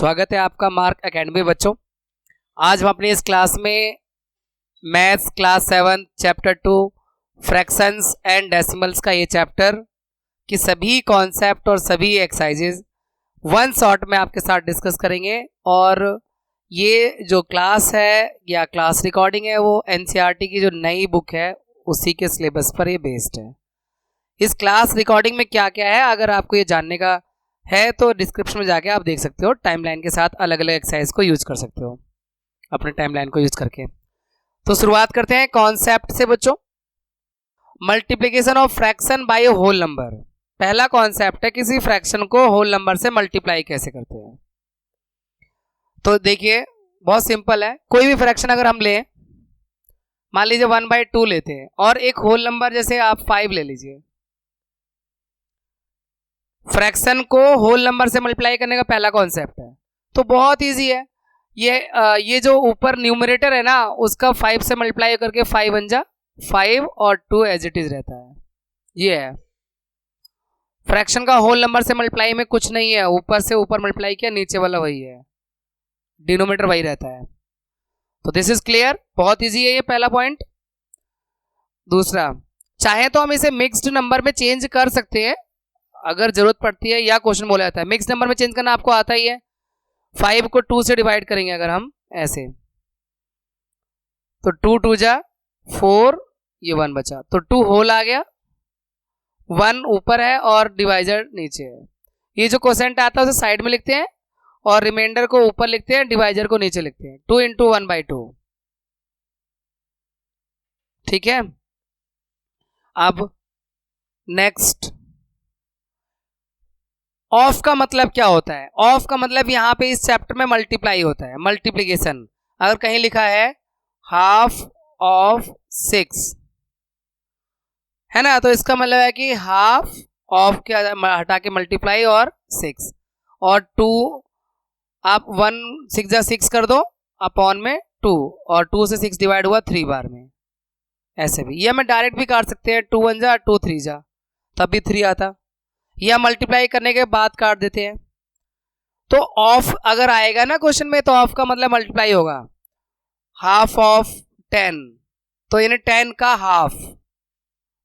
स्वागत है आपका मार्क एकेडमी बच्चों। आज हम अपनी इस क्लास में maths class 7 chapter 2 fractions and decimals का ये चैप्टर की सभी कॉन्सेप्ट और सभी एक्सरसाइजेज वन शॉट में आपके साथ डिस्कस करेंगे। और ये जो क्लास है या क्लास रिकॉर्डिंग है वो एनसीईआरटी की जो नई बुक है उसी के सिलेबस पर ये बेस्ड है। इस क्लास रिकॉर्डिंग में क्या क्या है अगर आपको ये जानने का है तो डिस्क्रिप्शन में जाके आप देख सकते हो। टाइमलाइन के साथ अलग अलग एक्सरसाइज को यूज कर सकते हो अपने टाइमलाइन को यूज करके। तो शुरुआत करते हैं कॉन्सेप्ट से बच्चों। Multiplication of fraction by a whole number. पहला कॉन्सेप्ट है किसी फ्रैक्शन को होल नंबर से मल्टीप्लाई कैसे करते हैं। तो देखिए बहुत सिंपल है। कोई भी फ्रैक्शन अगर हम लें, मान लीजिए 1/2 लेते हैं और एक होल नंबर जैसे आप 5 ले लीजिए। फ्रैक्शन को होल नंबर से मल्टीप्लाई करने का पहला कॉन्सेप्ट है तो बहुत इजी है। ये जो ऊपर न्यूमरेटर है ना उसका 5 से मल्टीप्लाई करके 5 बन जा 5 और 2 एज इट इज रहता है। ये है फ्रैक्शन का होल नंबर से मल्टीप्लाई में कुछ नहीं है, ऊपर से ऊपर मल्टीप्लाई किया नीचे वाला वही है, डिनोमिनेटर वही रहता है। तो दिस इज क्लियर, बहुत इजी है ये पहला पॉइंट। दूसरा, चाहे तो हम इसे मिक्स्ड नंबर में चेंज कर सकते हैं अगर जरूरत पड़ती है या क्वेश्चन बोला जाता है। मिक्स नंबर में चेंज करना आपको आता ही है। 5 को 2 से डिवाइड करेंगे अगर हम ऐसे तो 2 2 जा 4, ये 1 बचा तो 2 होल आ गया, 1 ऊपर है और डिवाइजर नीचे है। ये जो क्वोशेंट आता है उसे साइड में लिखते हैं और रिमाइंडर को ऊपर लिखते हैं, डिवाइजर को नीचे लिखते हैं। 2 × 1/2। ठीक है। अब नेक्स्ट, ऑफ का मतलब क्या होता है? ऑफ का मतलब यहां पे इस चैप्टर में मल्टीप्लाई होता है, मल्टीप्लिकेशन। अगर कहीं लिखा है हाफ ऑफ 6 है ना, तो इसका मतलब है कि हाफ ऑफ के हटा के मल्टीप्लाई और 6 और 2 आप 1 6 जा 6 कर दो अपॉन में 2 और 2 से 6 डिवाइड हुआ 3 बार में। ऐसे भी या मैं डायरेक्ट भी काट सकते हैं, 2 1 जा 2 3 जा तब भी 3 आता, या मल्टीप्लाई करने के बाद काट देते हैं। तो ऑफ अगर आएगा ना क्वेश्चन में तो ऑफ का मतलब मल्टीप्लाई होगा। हाफ ऑफ 10 तो यानी 10 का हाफ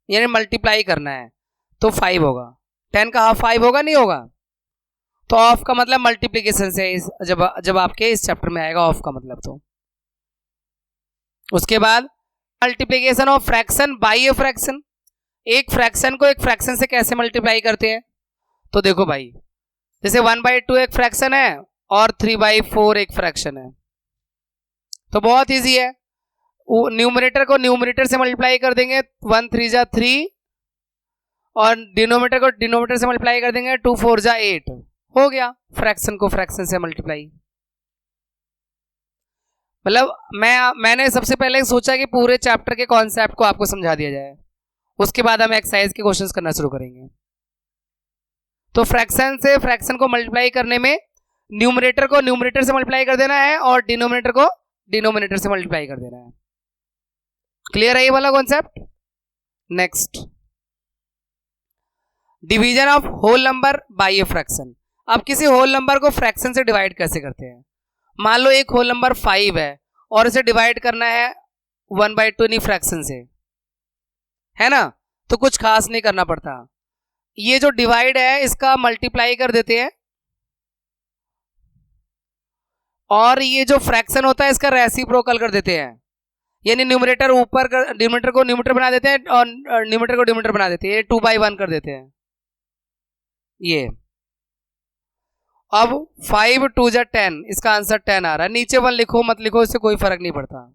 यानी मल्टीप्लाई करना है तो 5 होगा। 10 का हाफ 5 होगा, नहीं होगा? तो ऑफ का मतलब मल्टीप्लिकेशन से जब आपके इस चैप्टर में आएगा ऑफ का मतलब। तो उसके बाद multiplication of fraction by a fraction. एक फ्रैक्शन को एक फ्रैक्शन से कैसे मल्टीप्लाई करते हैं? तो देखो भाई, जैसे 1/2 एक फ्रैक्शन है और 3/4 एक फ्रैक्शन है तो बहुत इजी है। न्यूमरेटर को न्यूमरेटर से मल्टीप्लाई कर देंगे, 1 3 जा 3 और डिनोमिनेटर को डिनोमिनेटर से मल्टीप्लाई कर देंगे, 2 4 जा 8। हो गया फ्रैक्शन को फ्रैक्शन से मल्टीप्लाई। मतलब मैंने सबसे पहले सोचा कि पूरे चैप्टर के कॉन्सेप्ट को आपको समझा दिया जाए, उसके बाद हम एक्सरसाइज के क्वेश्चंस करना शुरू करेंगे। तो फ्रैक्शन से फ्रैक्शन को मल्टीप्लाई करने में न्यूमरेटर को न्यूमरेटर से मल्टीप्लाई कर देना है और डिनोमिनेटर को डिनोमिनेटर से मल्टीप्लाई कर देना है। क्लियर है ये वाला concept? Next, division of whole number by a fraction. अब किसी होल नंबर को फ्रैक्शन से डिवाइड कैसे करते हैं? मान लो एक होल नंबर 5 है और इसे डिवाइड करना है 1/2 नहीं फ्रैक्शन से, है ना, तो कुछ खास नहीं करना पड़ता। ये जो डिवाइड है इसका मल्टीप्लाई कर देते हैं और ये जो फ्रैक्शन होता है इसका रेसिप्रोकल कर देते हैं, यानी न्यूमरेटर ऊपर डिनोमिनेटर को न्यूमरेटर बना देते हैं और न्यूमरेटर को डिनोमिनेटर बना देते हैं, 2/1 कर देते हैं। ये अब 5 2 जा 10, इसका आंसर 10 आ रहा है। नीचे 1 लिखो मत लिखो इससे कोई फर्क नहीं पड़ता।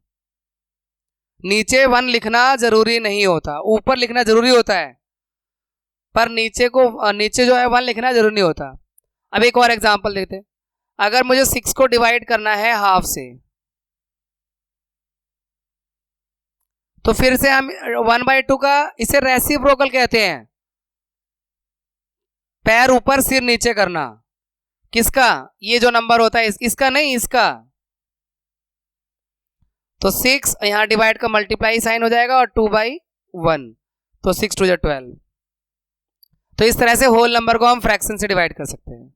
नीचे 1 लिखना जरूरी नहीं होता, ऊपर लिखना जरूरी होता है, पर नीचे जो है 1 लिखना जरूरी नहीं होता। अब एक और एग्जांपल देते हैं। अगर मुझे 6 को डिवाइड करना है हाफ से तो फिर से हम 1/2 का इसे रेसिप्रोकल कहते हैं, पैर ऊपर सिर नीचे करना। किसका? ये जो नंबर होता है इसका नहीं, इसका। तो 6 यहां डिवाइड का मल्टीप्लाई साइन हो जाएगा और 2/1 तो 6 2 जा 12। तो इस तरह से होल नंबर को हम फ्रैक्शन से डिवाइड कर सकते हैं।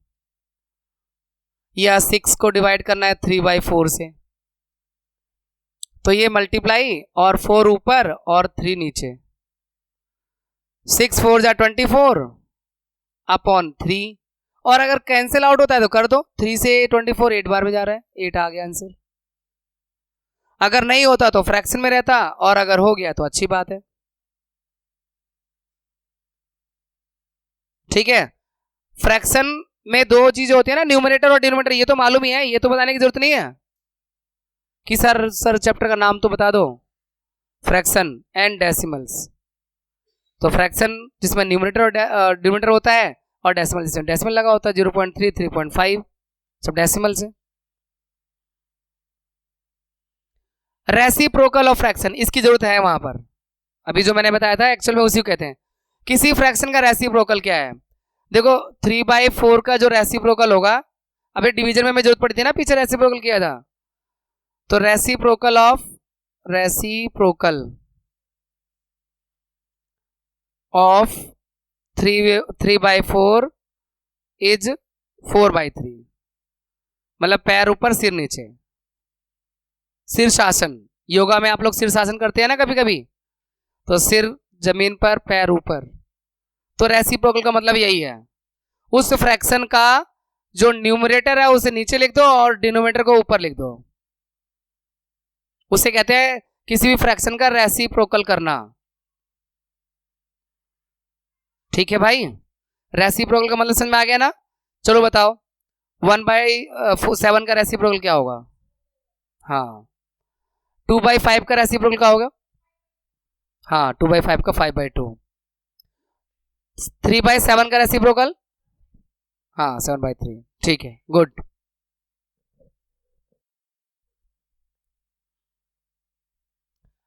या 6 को डिवाइड करना है 3/4 से, तो ये मल्टीप्लाई और 4 ऊपर और 3 नीचे, 6 4 जा 24 अपॉन 3, और अगर कैंसिल आउट होता है तो कर दो, 3 से 24 8 बार में जा रहा है, 8 आ गया आंसर। अगर नहीं होता तो फ्रैक्शन में रहता, और अगर हो गया तो अच्छी बात है। ठीक है, फ्रैक्शन में दो चीजें होती है ना, न्यूमरेटर और डिनोमिनेटर, ये तो मालूम ही है, ये तो बताने की जरूरत नहीं है कि सर चैप्टर का नाम तो बता दो, फ्रैक्शन एंड डेसिमल्स। तो फ्रैक्शन जिसमें न्यूमरेटर और डिनोमिनेटर होता है, और डेसिमल जिसमें डेसिमल लगा होता है, 0.3 3.5 सब डेसिमल से। रेसिप्रोकल ऑफ फ्रैक्शन, इसकी जरूरत है वहां पर, अभी जो मैंने बताया था एक्चुअल में उसी को कहते हैं। किसी फ्रैक्शन का रेसिप्रोकल क्या है, देखो 3/4 का जो रेसिप्रोकल होगा, अभी डिवीजन में हमें जरूरत पड़ी थी ना, पीछे रेसिप्रोकल किया था, तो रेसिप्रोकल ऑफ 3/4 इज 4/3, मतलब पैर ऊपर सिर नीचे, शीर्षासन। योगा में आप लोग शीर्षासन करते हैं ना कभी कभी, तो सिर जमीन पर पैर ऊपर, तो रेसिप्रोकल का मतलब यही है। उस फ्रैक्शन का जो न्यूमरेटर है उसे नीचे लिख दो और डिनोमिनेटर को ऊपर लिख दो, उसे कहते हैं किसी भी फ्रैक्शन का रेसिप्रोकल करना। ठीक है भाई, रेसिप्रोकल का मतलब समझ में आ गया ना। चलो बताओ 1/7 का रेसिप्रोकल क्या होगा, हाँ 2/5 का रेसिप्रोकल क्या होगा, हाँ 2/5 का 5/2, 3/7 का रेसिप्रोकल, हाँ 7/3। ठीक है, गुड।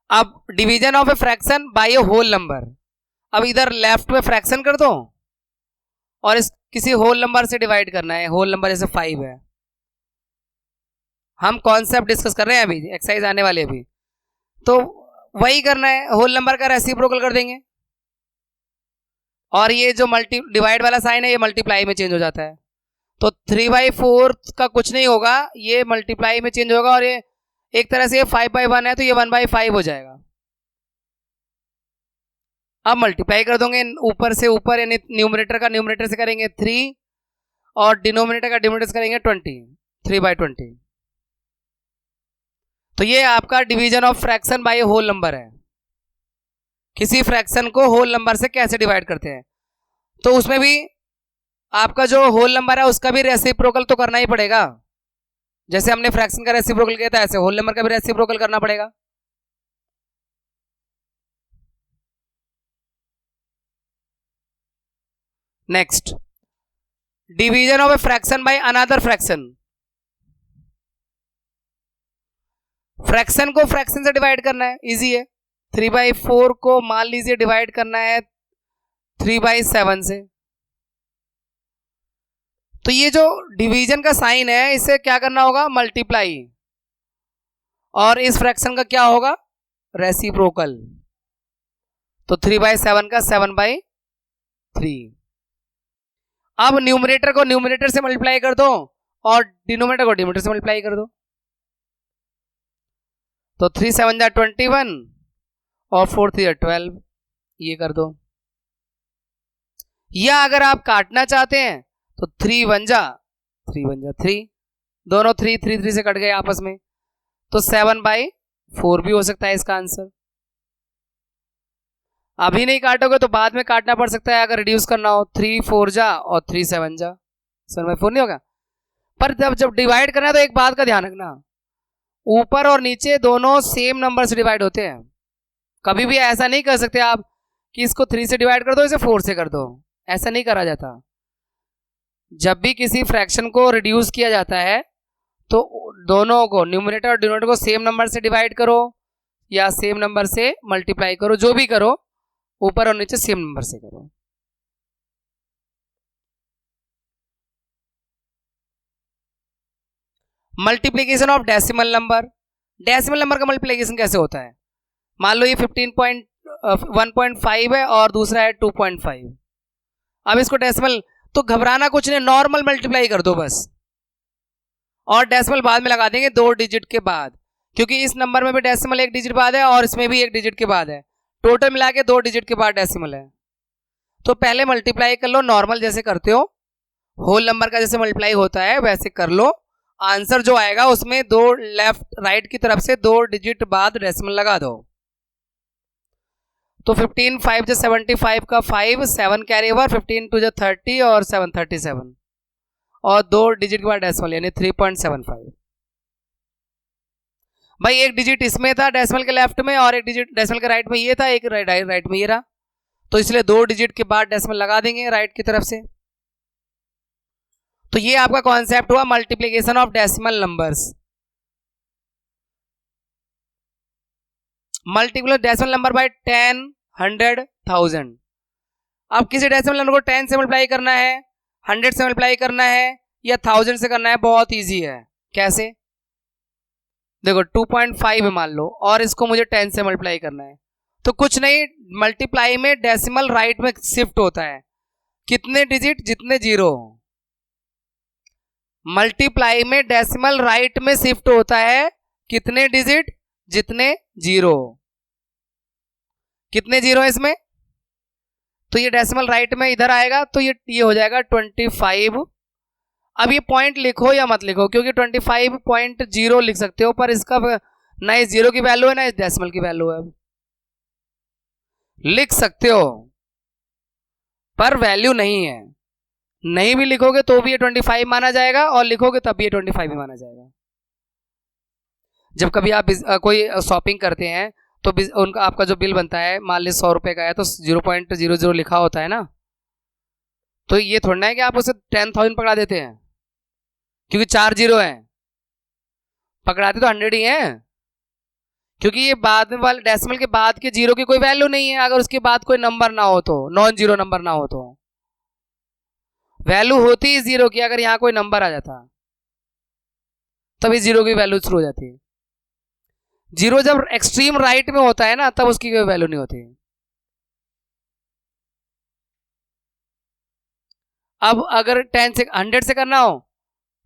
अब division of a fraction by a whole number, अब इधर लेफ्ट में फ्रैक्शन कर दो और इस किसी होल नंबर से डिवाइड करना है, होल नंबर जैसे 5 है, हम कॉन्सेप्ट डिस्कस कर रहे हैं अभी, एक्सरसाइज आने वाले अभी, तो वही करना है, होल नंबर का रेसिप्रोकल कर देंगे, और ये जो मल्टी डिवाइड वाला साइन है ये मल्टीप्लाई में चेंज हो जाता है, तो 3/4 का कुछ नहीं होगा, ये मल्टीप्लाई में चेंज होगा, और ये एक तरह से 5/1 है तो ये 1/5 हो जाएगा। अब मल्टीप्लाई कर दोगे ऊपर से ऊपर, यानी न्यूमरेटर का न्यूमरेटर से करेंगे 3 और डिनोमिनेटर का डिनोमिनेटर से करेंगे 20, 3/20। तो ये आपका division of fraction by whole number है। किसी फ्रैक्शन को होल नंबर से कैसे डिवाइड करते हैं, तो उसमें भी आपका जो होल नंबर है उसका भी रेसिप्रोकल तो करना ही पड़ेगा, जैसे हमने फ्रैक्शन का रेसिप्रोकल किया था ऐसे होल नंबर का भी रेसिप्रोकल करना पड़ेगा। Next, division of a fraction by another fraction, fraction को फ्रैक्शन से डिवाइड करना है, इजी है। 3/4 को मान लीजिए डिवाइड करना है 3/7 से, तो ये जो डिवीजन का साइन है इसे क्या करना होगा, मल्टीप्लाई, और इस फ्रैक्शन का क्या होगा, रेसिप्रोकल, तो 3/7 का 7/3। अब न्यूमरेटर को न्यूमरेटर से मल्टीप्लाई कर दो और डिनोमिनेटर को डिनोमिनेटर से मल्टीप्लाई कर दो, तो 3 7 जा 21 और 4 3 12, ये कर दो। या अगर आप काटना चाहते हैं तो 3 1 जा 3, दोनों 3 3 3 से कट गए आपस में, तो 7/4 भी हो सकता है इसका आंसर। अभी नहीं काटोगे तो बाद में काटना पड़ सकता है, अगर रिड्यूस करना हो 3 4 जा और 3 7 जा, 7/4 नहीं होगा। पर जब डिवाइड करना है तो एक बात का ध्यान रखना, ऊपर और नीचे दोनों सेम नंबर से डिवाइड होते हैं, कभी भी ऐसा नहीं कर सकते आप कि इसको 3 से डिवाइड कर दो इसे 4 से कर दो, ऐसा नहीं करा जाता। जब भी किसी फ्रैक्शन को रिड्यूस किया जाता है तो दोनों को न्यूमरेटर और डिनोमिनेटर को सेम नंबर से डिवाइड करो या सेम नंबर से मल्टीप्लाई करो, जो भी करो ऊपर और नीचे सेम नंबर से करो। Multiplication of decimal number, decimal number का मल्टीप्लीकेशन कैसे होता है, मान लो ये 1.5 है और दूसरा है 2.5, अब इसको डेसिमल, तो घबराना कुछ नहीं, नॉर्मल मल्टीप्लाई कर दो बस, और डेसिमल बाद में लगा देंगे 2 डिजिट के बाद, क्योंकि इस नंबर में भी डेसिमल 1 डिजिट बाद है और इसमें भी 1 डिजिट के बाद है, टोटल मिला के 2 डिजिट के बाद डेसिमल है। तो पहले मल्टीप्लाई कर लो, नॉर्मल जैसे करते हो, होल नंबर का जैसे मल्टीप्लाई होता है वैसे कर लो। आंसर जो आएगा उसमें 2 लेफ्ट राइट की तरफ से 2 डिजिट बाद डेसिमल लगा दो। तो 15 5 जो 75 का 5 7 कैरी ओवर, 15 2 जो 30 और 7 37 और 2 डिजिट के बाद डेसिमल यानी 3.75। भाई एक डिजिट इसमें था डेसिमल के लेफ्ट में और एक डिजिट डेसिमल के राइट में ये था, एक राइट में ये रहा, तो इसलिए 2 डिजिट के बाद डेसिमल लगा देंगे राइट की तरफ से। तो ये आपका कॉन्सेप्ट हुआ multiplication of decimal numbers. Multiply decimal number bye 10 100 1000। अब किसी डेसिमल नंबर को 10 से मल्टीप्लाई करना है, 100 से मल्टीप्लाई करना है या 1000 से करना है, बहुत इजी है। कैसे? देखो 2.5 है मान लो और इसको मुझे 10 से मल्टीप्लाई करना है, तो कुछ नहीं, मल्टीप्लाई में डेसिमल राइट में शिफ्ट होता है, कितने डिजिट जितने जीरो। मल्टीप्लाई में डेसिमल राइट में शिफ्ट होता है, कितने डिजिट जितने जीरो। कितने जीरो है इसमें? तो ये डेसिमल राइट में इधर आएगा, तो ये हो जाएगा 25। अब ये पॉइंट लिखो या मत लिखो, क्योंकि 25.0 लिख सकते हो, पर इसका ना इस जीरो की वैल्यू है ना इस डेसिमल की वैल्यू है। लिख सकते हो पर वैल्यू नहीं है, नहीं भी लिखोगे तो भी ये 25 माना जाएगा और लिखोगे तब भी ये 25 ही माना जाएगा। जब कभी आप कोई शॉपिंग करते हैं तो उनका आपका जो बिल बनता है मान ली 100 रुपए का है, तो 0.00 लिखा होता है ना, तो ये थोड़ा ना है कि आप उसे 10,000 पकड़ा देते हैं, क्योंकि 4 जीरो है, पकड़ाते तो 100 ही हैं, क्योंकि ये बाद वाले डेसिमल के बाद के जीरो की कोई वैल्यू नहीं है। अगर उसके बाद कोई नंबर ना हो तो, नॉन जीरो नंबर ना हो तो वैल्यू होती है जीरो की। अगर यहां कोई नंबर आ जाता तब इस जीरो की वैल्यू शुरू हो जाती है। जीरो जब एक्सट्रीम राइट में होता है ना, तब उसकी कोई वैल्यू नहीं होती। अब अगर 10 से 100 से करना हो,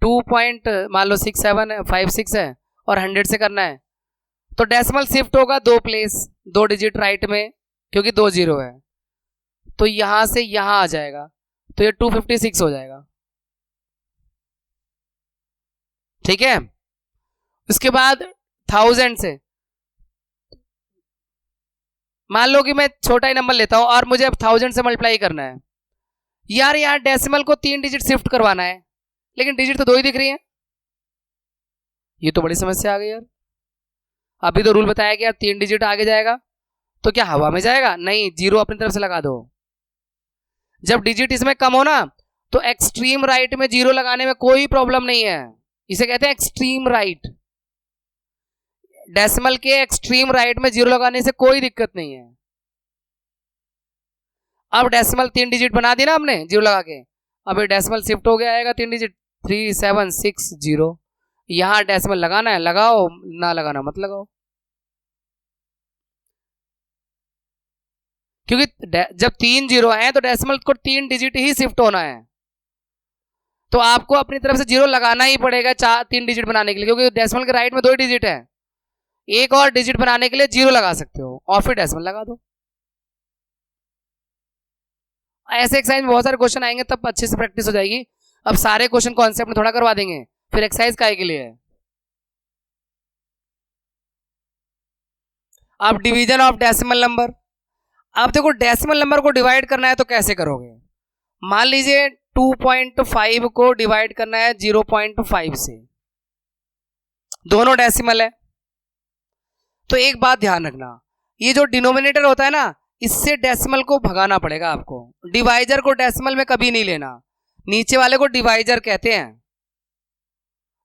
2 पॉइंट मान लो 675 है और 100 से करना है, तो डेसिमल शिफ्ट होगा 2 प्लेस, 2 डिजिट राइट में, क्योंकि 2 जीरो है, तो यहां से यहां आ जाएगा, तो ये 256 हो जाएगा। ठीक है। उसके बाद 1000 से, मान लो कि मैं छोटा ही नंबर लेता हूं और मुझे अब 1000 से मल्टीप्लाई करना है। यार यहां डेसिमल को 3 डिजिट शिफ्ट करवाना है, लेकिन डिजिट तो 2 ही दिख रही है, ये तो बड़ी समस्या आ गई यार। अभी तो रूल बताया कि यार 3 डिजिट आगे जाएगा, तो क्या हवा में जाएगा? नहीं, जीरो अपनी तरफ से लगा दो। जब डिजिट इसमें कम हो ना, तो एक्सट्रीम राइट में जीरो लगाने में कोई प्रॉब्लम नहीं है, इसे कहते हैं एक्सट्रीम राइट। डेसिमल के एक्सट्रीम राइट में जीरो लगाने से कोई दिक्कत नहीं है। अब डेसिमल 3 डिजिट बना दी ना हमने जीरो लगा के, अब ये डेसिमल शिफ्ट हो गया आएगा 3 डिजिट 3760। यहां डेसिमल लगाना है लगाओ, ना लगाना मत लगाओ, क्योंकि जब 3 जीरो है तो डेसिमल को 3 डिजिट ही शिफ्ट होना है, तो आपको अपनी तरफ से जीरो लगाना ही पड़ेगा 3 डिजिट बनाने के लिए, क्योंकि डेसिमल के राइट में 2 डिजिट है। एक और डिजिट बनाने के लिए जीरो लगा सकते हो और फिर डेसिमल लगा दो। ऐसे एक्सरसाइज में बहुत सारे क्वेश्चन आएंगे, तब अच्छे से प्रैक्टिस हो जाएगी। अब सारे क्वेश्चन कॉन्सेप्ट में थोड़ा करवा देंगे, फिर एक्सरसाइज काहे के लिए है। अब डिवीजन ऑफ डेसिमल नंबर। अब देखो डेसिमल नंबर को डिवाइड करना है तो कैसे करोगे? मान लीजिए 2.5 को डिवाइड करना है 0.5 से, दोनों डेसिमल है, तो एक बात ध्यान रखना, ये जो डिनोमिनेटर होता है ना, इससे डेसिमल को भगाना पड़ेगा आपको। डिवाइजर को डेसिमल में कभी नहीं लेना, नीचे वाले को डिवाइजर कहते हैं,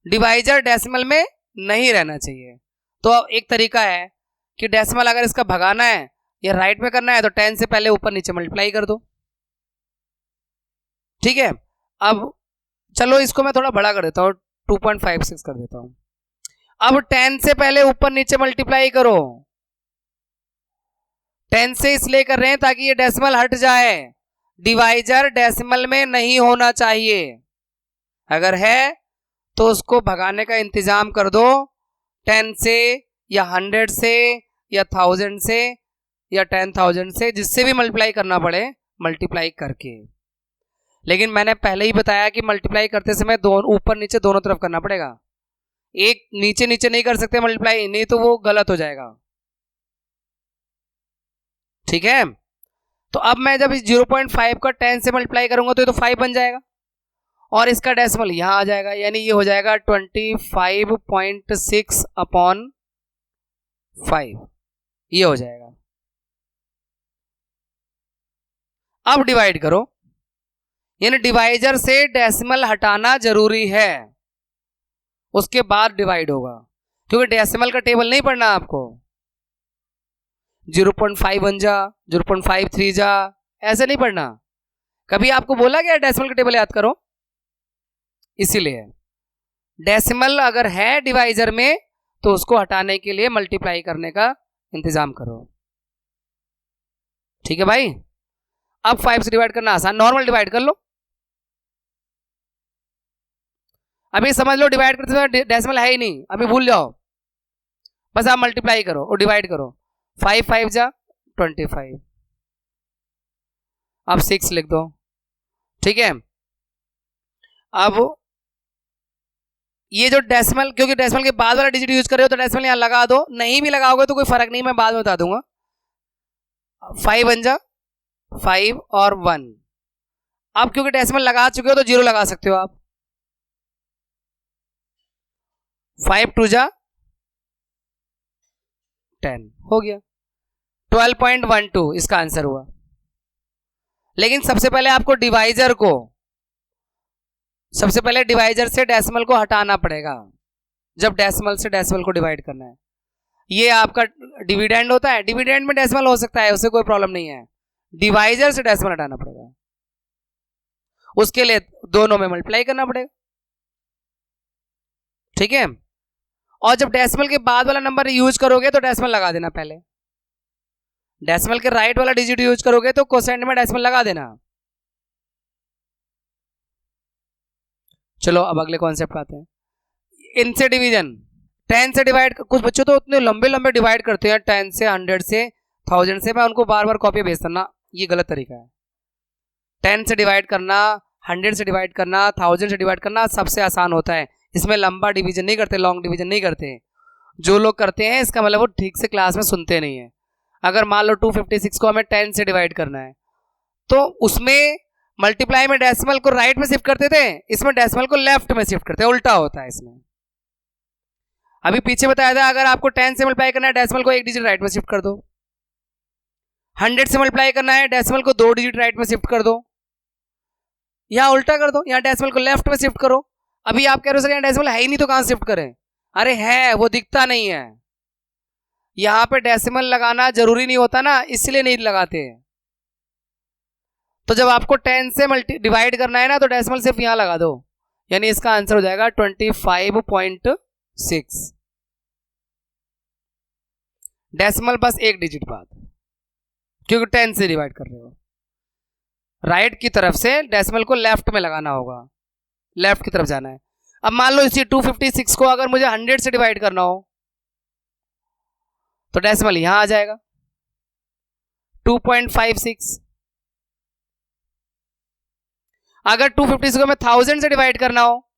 डिवाइजर डेसिमल में नहीं रहना चाहिए। तो एक तरीका है कि डेसिमल अगर इसका भगाना है या राइट में करना है तो 10 से पहले ऊपर नीचे मल्टीप्लाई कर दो। ठीक है। अब चलो इसको मैं थोड़ा बड़ा कर देता हूं, 2.56 कर देता हूं। अब 10 से पहले ऊपर नीचे मल्टीप्लाई करो। 10 से इसलिए कर रहे हैं ताकि ये डेसिमल हट जाए, डिवाइजर डेसिमल में नहीं होना चाहिए, अगर है तो उसको भगाने का इंतजाम कर दो 10 से या 100 से या 1000 से या 10,000 से, जिससे भी मल्टीप्लाई करना पड़े मल्टीप्लाई करके। लेकिन मैंने पहले ही बताया कि मल्टीप्लाई करते समय दोनों ऊपर नीचे दोनों तरफ करना पड़ेगा, एक नीचे नीचे नहीं कर सकते मल्टीप्लाई, नहीं तो वो गलत हो जाएगा। ठीक है, तो अब मैं जब इस 0.5 का 10 से मल्टीप्लाई करूंगा तो ये तो 5 बन जाएगा और इसका डेसिमल यहां आ जाएगा, यानी ये हो जाएगा 25.6 अपॉन 5, ये हो जाएगा। अब डिवाइड करो, यानी डिवाइजर से डेसिमल हटाना जरूरी है, उसके बाद डिवाइड होगा, क्योंकि डेसिमल का टेबल नहीं पढ़ना आपको। 0.5 बन जा, 0.53 जा, ऐसे नहीं पढ़ना। कभी आपको बोला गया डेसिमल का टेबल याद करो? इसीलिए डेसिमल अगर है डिवाइजर में तो उसको हटाने के लिए मल्टीप्लाई करने का इंतजाम करो। ठीक है भाई, अब 5 से डिवाइड करना आसान, नॉर्मल डिवाइड कर लो। अभी समझ लो डिवाइड करते समय डेसिमल है ही नहीं, अभी भूल जाओ, बस आप मल्टीप्लाई करो और डिवाइड करो। 5 5 जा 25, अब 6 लिख दो। ठीक है, अब ये जो डेसिमल, क्योंकि डेसिमल के बाद वाला डिजिट यूज कर रहे हो तो डेसिमल यहां लगा दो, नहीं भी लगाओगे तो कोई फर्क नहीं, मैं बाद में बता दूंगा। 5 बन जा 5 और 1, अब क्योंकि डेसिमल लगा चुके हो तो 0 लगा सकते हो आप। 5 2 जा 10, हो गया 12.12 इसका आंसर हुआ। लेकिन सबसे पहले आपको डिवाइजर को, सबसे पहले डिवाइजर से डेसिमल को हटाना पड़ेगा जब डेसिमल से डेसिमल को डिवाइड करना है। ये आपका डिविडेंड होता है, डिविडेंड में डेसिमल हो सकता है, उससे कोई प्रॉब्लम नहीं है, डिवाइजर से डेसिमल हटाना पड़ेगा, उसके लिए दोनों में मल्टीप्लाई करना पड़ेगा। ठीक है, और जब डेसिमल के बाद वाला नंबर यूज करोगे तो डेसिमल लगा देना पहले, डेसिमल के राइट वाला डिजिट यूज करोगे तो कोसेंट में डेसिमल लगा देना। चलो अब अगले कॉन्सेप्ट पे आते हैं, इनसे डिवीजन। 10 से डिवाइड, कुछ बच्चों तो उतने लंबे लंबे डिवाइड करते हैं 10 से 100 से 1000 से, मैं उनको बार बार कॉपी भेजता ना, ये गलत तरीका है। 10 से डिवाइड करना, 100 से डिवाइड करना, 1000 से डिवाइड करना सबसे आसान होता है, इसमें लंबा डिवीजन नहीं करते, लॉन्ग डिवीजन नहीं करते। जो लोग करते हैं इसका मतलब वो ठीक से क्लास में सुनते नहीं है। अगर मान लो 256 को हमें 10 से डिवाइड करना है तो उसमें मल्टीप्लाई में डेसिमल को राइट में शिफ्ट करते थे, इसमें डेसिमल को लेफ्ट में शिफ्ट करते हैं, उल्टा होता है इसमें। अभी पीछे बताया था अगर आपको 10 से मल्टीप्लाई करना है डेसिमल को एक डिजिट राइट में शिफ्ट कर दो, 100 से मल्टीप्लाई करना है डेसिमल को 2 डिजिट राइट में शिफ्ट कर दो, यहां उल्टा कर दो, यहां डेसिमल को लेफ्ट में शिफ्ट करो। अभी आप कह रहे हो सर डेसिमल है ही नहीं तो कहां शिफ्ट करें? अरे है, वो दिखता नहीं है, यहां पे डेसिमल लगाना जरूरी नहीं होता ना, इसलिए नहीं लगाते। तो जब आपको 10 से डिवाइड करना है ना तो डेसिमल सिर्फ यहां लगा दो, यानी इसका आंसर हो जाएगा 25.6। डेसिमल बस एक डिजिट बाद, क्योंकि 10 से डिवाइड कर रहे हो, राइट की तरफ से डेसिमल को लेफ्ट में लगाना होगा, लेफ्ट की तरफ जाना है। अब मान लो इसी 256 को अगर मुझे 100 से डिवाइड करना हो तो डेसिमल यहां आ जाएगा 2.56। अगर 256 को मैं 1000 से डिवाइड करना हो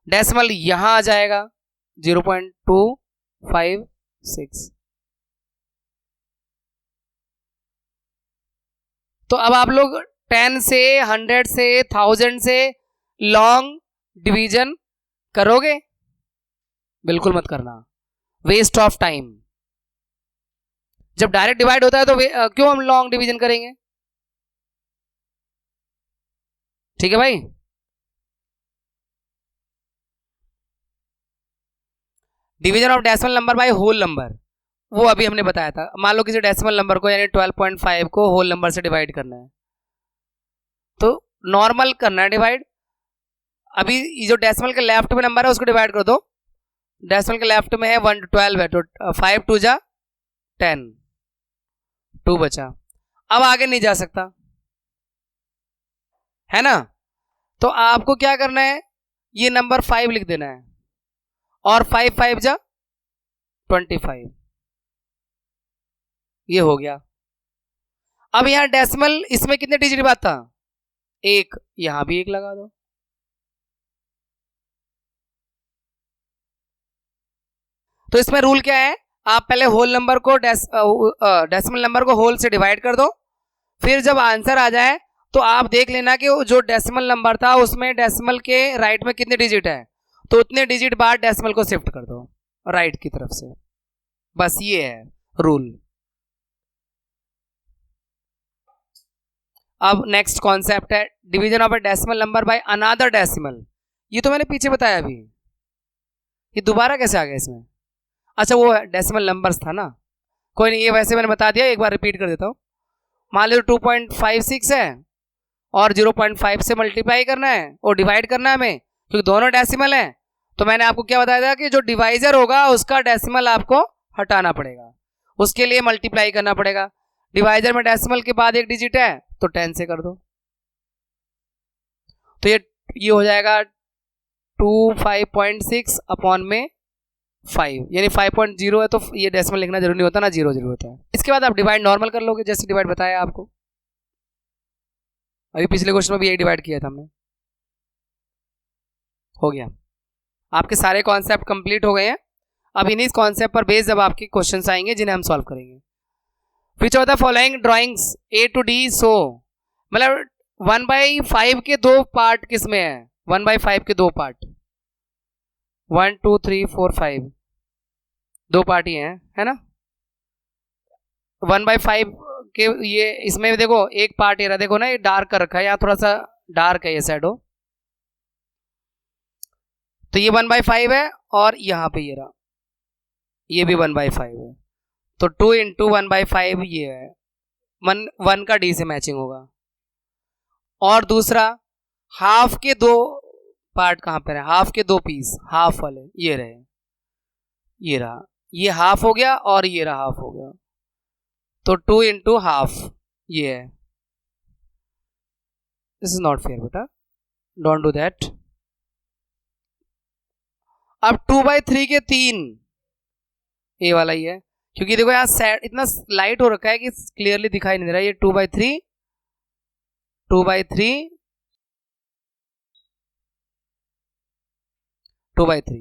डेसिमल यहां आ जाएगा 0.256। तो अब आप लोग 10 से 100 से 1000 से लॉन्ग डिवीजन करोगे? बिल्कुल मत करना, वेस्ट ऑफ टाइम। जब डायरेक्ट डिवाइड होता है तो क्यों हम लॉन्ग डिवीजन करेंगे? ठीक है भाई, division of decimal number by whole number, वो अभी हमने बताया था। मान लो किसी डेसिमल नंबर को यानी 12.5 को होल नंबर से डिवाइड करना है तो नॉर्मल करना है डिवाइड। अभी जो डेसिमल के लेफ्ट में नंबर है उसको डिवाइड कर दो, डेसिमल के लेफ्ट में है 1 to 12 है तो 5 2 जा 10, 2 बचा। अब आगे नहीं जा सकता, है ना। तो आपको क्या करना है, ये नंबर 5 लिख देना है और 5 5 जा 25, ये हो गया। अब यहां डेसिमल, इसमें कितने डिजिट बात था, एक, यहां भी एक लगा दो। तो इसमें रूल क्या है, आप पहले होल नंबर को डेसिमल नंबर को होल से डिवाइड कर दो, फिर जब आंसर आ जाए तो आप देख लेना कि जो डेसिमल नंबर था उसमें डेसिमल के राइट में कितने डिजिट है, तो उतने डिजिट बाद डेसिमल को शिफ्ट कर दो राइट की तरफ से। बस ये है रूल। अब नेक्स्ट कॉन्सेप्ट है division of a decimal number by another decimal. ये तो मैंने पीछे बताया अभी, ये दोबारा कैसे आ गया इसमें। अच्छा वो डेसिमल नंबर्स था ना, कोई नहीं, ये वैसे मैंने बता दिया, एक बार रिपीट कर देता हूँ। मान लो 2.56 है और 0.5 से मल्टीप्लाई करना है और डिवाइड करना है हमें, क्योंकि दोनों डेसिमल हैं। तो मैंने आपको क्या बताया था कि जो डिवाइजर होगा उसका डेसिमल आपको हटाना पड़ेगा, उसके लिए मल्टीप्लाई करना पड़ेगा। डिवाइजर में डेसिमल के बाद एक डिजिट है तो 10 से कर दो, तो ये हो जाएगा 5.6 अपॉन में 5, यानी 5.0 है, तो ये डेसिमल लिखना जरूरी नहीं होता ना, 0 जरूर होता है। इसके बाद आप डिवाइड नॉर्मल कर लोगे, जैसे डिवाइड बताया आपको, अभी पिछले क्वेश्चन में भी यही डिवाइड किया था हमने। हो गया, आपके सारे कॉन्सेप्ट कंप्लीट हो गए हैं। अब इन्हीं कॉन्सेप्ट पर बेस्ड अब आपके क्वेश्चंस आएंगे जिन्हें हम सॉल्व करेंगे। Which of the following drawings A to D सो, मतलब 1/5 के दो पार्ट किसमें है, 1/5 के दो पार्ट, 1 2 3 4 5 दो पार्ट ही हैं, है ना। 1/5 के ये इसमें देखो एक पार्ट ये रहा, देखो ना ये डार्क कर रखा है, यहाँ थोड़ा सा डार्क है ये शैडो, तो ये 1/5 है और यहाँ पे ये रहा, ये भी 1/5 है, तो 2 इंटू 1/5 ये है, 1 का D से मैचिंग होगा। और दूसरा हाफ के दो पार्ट कहाँ पे रहे, हाफ के दो पीस, हाफ वाले ये रहे, ये रहा, ये हाफ हो गया और ये रहा हाफ हो गया, तो 2 इंटू हाफ ये है। दिस इज नॉट फेयर बेटा, डोंट डू दैट। अब 2/3 के 3, ये वाला ही है, क्योंकि देखो यहाँ इतना लाइट हो रखा है कि क्लियरली दिखाई नहीं दे रहा, ये 2/3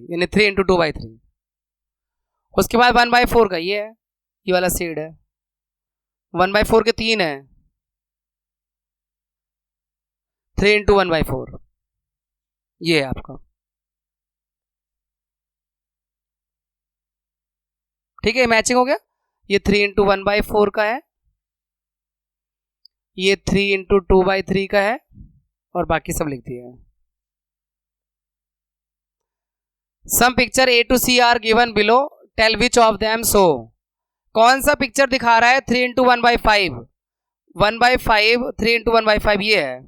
यानी 3 इंटू 2/3। उसके बाद 1/4 का ये है, ये वाला शेड है, 1/4 के 3 है, 3 इंटू 1/4 ये है आपका, ठीक है, मैचिंग हो गया। ये 3 इंटू 1/4 का है, ये 3 इंटू 2/3 का है, और बाकी सब लिख दिया है। Some picture A to C are given below, tell which of them so. कौन सा पिक्चर दिखा रहा है 3 इंटू 1/5, 1/5 3 इंटू 1/5 ये है,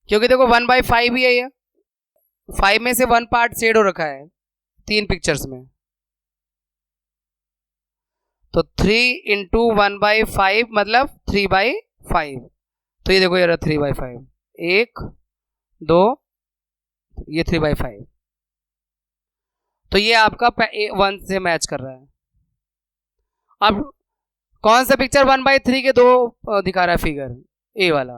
क्योंकि देखो 1/5 ही है ये, 5 में से 1 पार्ट शेड हो रखा है 3 पिक्चर्स में, तो 3 इंटू 1/5 मतलब 3/5, तो ये देखो ये रहा 3/5, 1 2, ये 3/5, तो ये आपका 1 से मैच कर रहा है। अब कौन सा पिक्चर 1/3 के दो दिखा रहा है फिगर, ए वाला,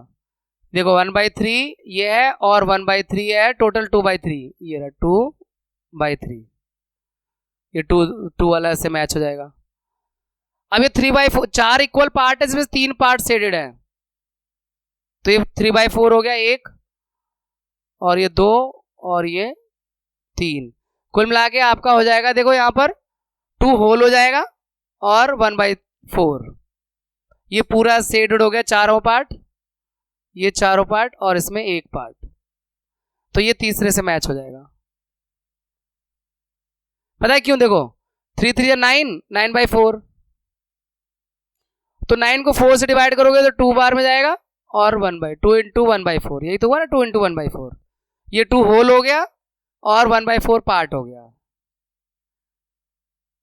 देखो 1/3 ये है और 1/3 है, टोटल 2/3, ये रहा 2/3, ये 2 वाला से मैच हो जाएगा। अब ये 3/4, 4 इक्वल पार्ट है जिसमें 3 पार्ट शेडेड है, तो ये 3/4 हो गया एक, और ये 2 और ये 3, कुल मिला के आपका हो जाएगा, देखो यहाँ पर 2 होल हो जाएगा और 1/4, ये पूरा शेडेड हो गया चारों पार्ट, ये चारों पार्ट और इसमें एक पार्ट, तो ये तीसरे से मैच हो जाएगा। पता है क्यों, देखो 3 3 9, 9/4, तो 9 को 4 से डिवाइड करोगे तो 2 बार में जाएगा, और 2 इंटू 1/4, यही तो हुआ ना, 2 इंटू 1/4, ये 2 होल हो गया और 1/4 पार्ट हो गया,